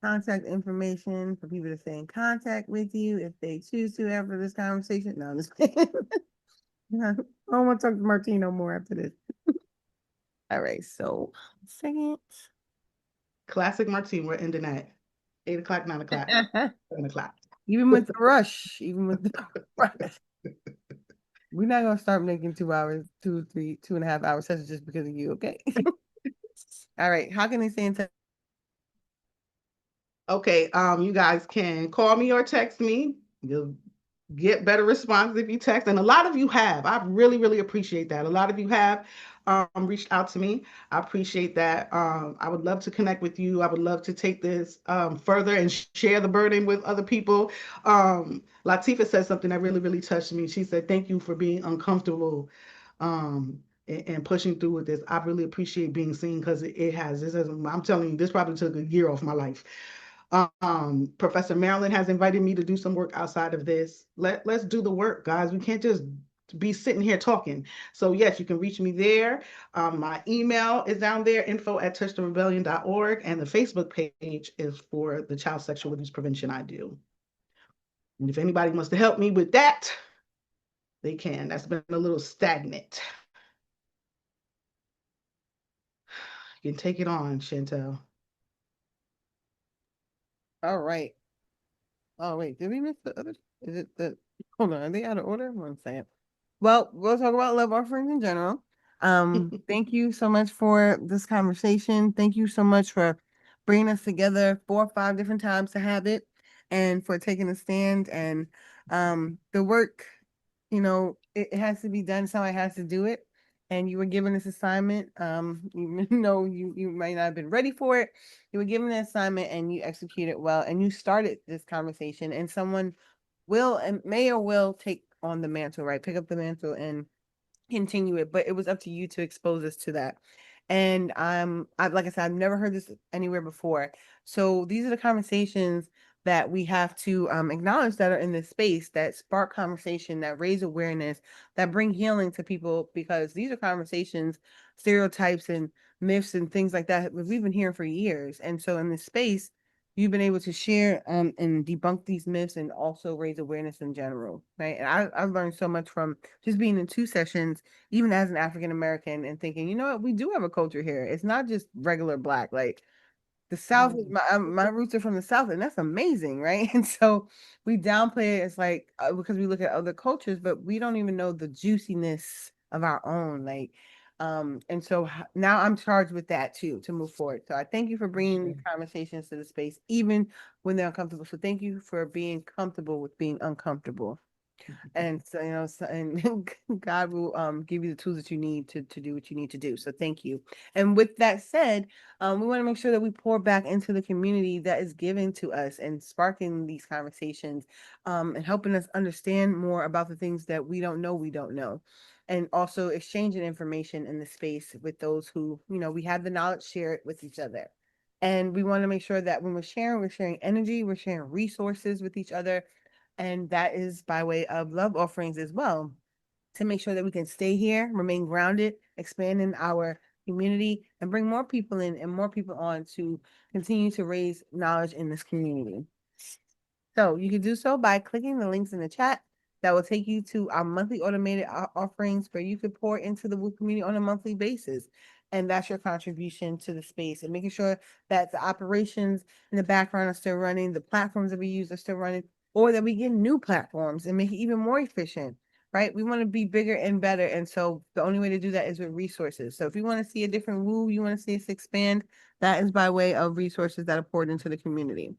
contact information for people to stay in contact with you if they choose to after this conversation. No, I'm just kidding. I don't want to talk to Martine no more after this. All right, so second. Classic Martine, we're ending at 8 o'clock, 9 o'clock, 7 o'clock. Even with the rush, we're not gonna start making 2 hours, 2.5 hour sessions just because of you, okay? All right, how can they stay in touch? Okay, you guys can call me or text me. You'll get better responses if you text, and a lot of you have. I really, really appreciate that. A lot of you have reached out to me. I appreciate that. I would love to connect with you. I would love to take this further and share the burden with other people. Latifah said something that really, really touched me. She said, "Thank you for being uncomfortable." And pushing through with this. I really appreciate being seen because it has. This is, I'm telling you, this probably took a year off my life. Professor Marilyn has invited me to do some work outside of this. Let's do the work, guys. We can't just be sitting here talking. So yes, you can reach me there. My email is down there, info@touchtherebellion.org, and the Facebook page is for the child sexual abuse prevention I do. And if anybody wants to help me with that, they can. That's been a little stagnant. You can take it on, Chantel. All right. Oh wait, did we miss the other? Is it the? Hold on, are they out of order? One second. Well, we'll talk about love offerings in general. Thank you so much for this conversation. Thank you so much for bringing us together 4 or 5 different times to have it, and for taking a stand. And the work, it has to be done. Somebody has to do it. And you were given this assignment. Even though you might not have been ready for it, you were given an assignment and you executed well. And you started this conversation. And someone will and may or will take on the mantle, right? Pick up the mantle and continue it. But it was up to you to expose us to that. And like I said, I've never heard this anywhere before. So these are the conversations that we have to acknowledge that are in this space, that spark conversation, that raise awareness, that bring healing to people, because these are conversations, stereotypes and myths and things like that we've been hearing for years. And so in this space, you've been able to share and debunk these myths and also raise awareness in general, right? And I've learned so much from just being in 2 sessions, even as an African American, and thinking, you know what, we do have a culture here. It's not just regular Black. Like the South, my roots are from the South, and that's amazing, right? And so we downplay it. It's like because we look at other cultures, but we don't even know the juiciness of our own. Like, and so now I'm charged with that too to move forward. So I thank you for bringing these conversations to the space, even when they're uncomfortable. So thank you for being comfortable with being uncomfortable. And so, and God will give you the tools that you need to do what you need to do. So thank you. And with that said, we want to make sure that we pour back into the community that is given to us and sparking these conversations, and helping us understand more about the things that we don't know. And also exchanging information in the space with those who, we have the knowledge, share it with each other. And we want to make sure that when we're sharing energy, we're sharing resources with each other. And that is by way of love offerings as well, to make sure that we can stay here, remain grounded, expand in our community, and bring more people in and more people on to continue to raise knowledge in this community. So you can do so by clicking the links in the chat that will take you to our monthly automated offerings where you could pour into the Woo community on a monthly basis. And that's your contribution to the space, and making sure that the operations in the background are still running, the platforms that we use are still running, or that we get new platforms and make it even more efficient, right? We want to be bigger and better. And so the only way to do that is with resources. So if you want to see a different Woo, you want to see us expand, that is by way of resources that are poured into the community.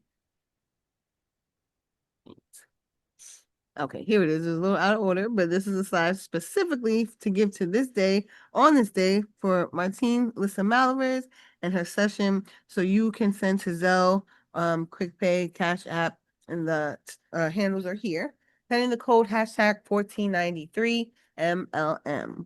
Okay, here it is. It's a little out of order, but this is a slide specifically to give to this day, on this day, for Martine Lissa Malivers and her session. So you can send to Zelle, QuickPay, Cash App, and the handles are here. Send in the code hashtag 1493 MLM.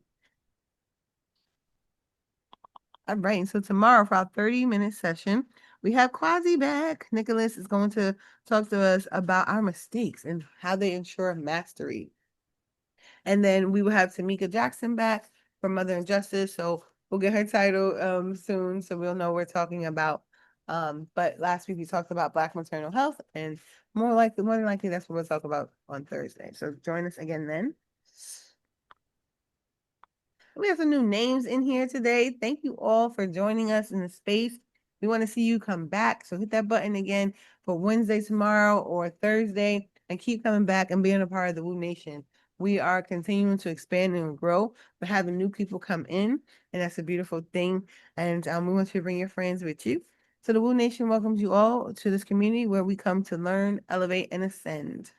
All right, so tomorrow for our 30-minute session, we have Quasi back. Nicholas is going to talk to us about our mistakes and how they ensure mastery. And then we will have Tamika Jackson back for Mother and Justice. So We'll get her title soon, so we'll know what we're talking about. But last week we talked about Black maternal health, and more than likely, that's what we'll talk about on Thursday. So join us again then. We have some new names in here today. Thank you all for joining us in the space. We want to see you come back. So hit that button again for Wednesday tomorrow or Thursday and keep coming back and being a part of the Woo Nation. We are continuing to expand and grow, but having new people come in, and that's a beautiful thing. And we want you to bring your friends with you. So the Woo Nation welcomes you all to this community where we come to learn, elevate, and ascend.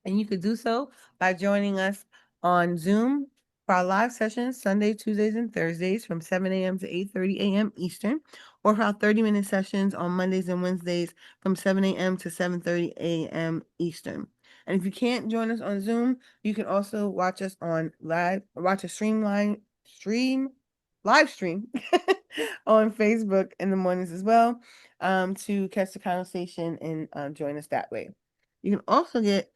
And you could do so by joining us on Zoom for our live sessions Sunday, Tuesdays, and Thursdays from 7 a.m. to 8:30 a.m. Eastern, or for our 30-minute sessions on Mondays and Wednesdays from 7 a.m. to 7:30 a.m. Eastern. And if you can't join us on Zoom, you can also watch us on live stream on Facebook in the mornings as well, to catch the conversation and join us that way. You can also get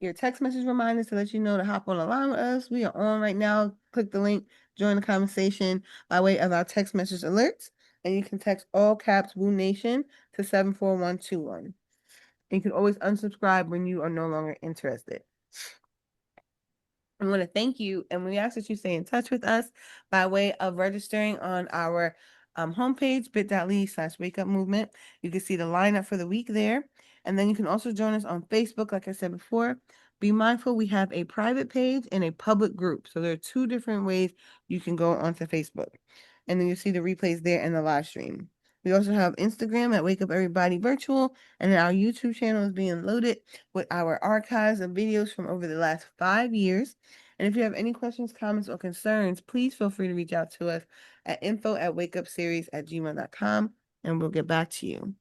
your text message reminders to let you know to hop on the line with us. We are on right now. Click the link, join the conversation by way of our text message alerts. And you can text all caps Woo Nation to 74121. You can always unsubscribe when you are no longer interested. I want to thank you, and we ask that you stay in touch with us by way of registering on our homepage, bit.ly/wake up movement. You can see the lineup for the week there. And then you can also join us on Facebook, like I said before. Be mindful, we have a private page and a public group. So there are two different ways you can go onto Facebook. And then you'll see the replays there and the live stream. We also have Instagram at Wake Up Everybody Virtual, and then our YouTube channel is being loaded with our archives of videos from over the last 5 years. And if you have any questions, comments, or concerns, please feel free to reach out to us at info@wakeupseries@gmail.com, and we'll get back to you.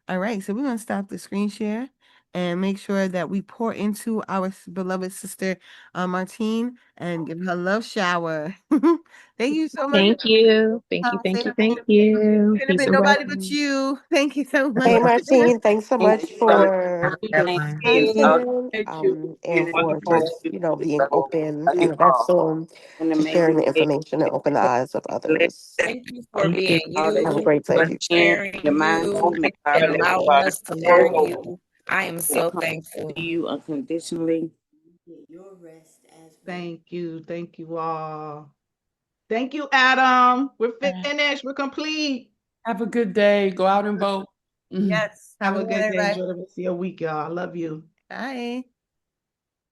All right, so we're going to stop the screen share and make sure that we pour into our beloved sister, Martine, and give her a love shower. Thank you so much. Thank you. Thank you. Thank you. Thank you. Could have Peace been and nobody but blessings. you. Thank you so much. Hey, Martine, thanks so Thank much you so much, for this everyone. content, and for just, being open and vessel to sharing the information and open the eyes of others. Thank you for being Have a you, great for day. sharing you, and allowing us to learn you. I am so thankful. You unconditionally. Thank you. Thank you all. Thank you, Adam. We're finished. We're complete. Have a good day. Go out and vote. Yes. Have a good day. Everybody. Enjoy the rest of your week, y'all. I love you. Bye.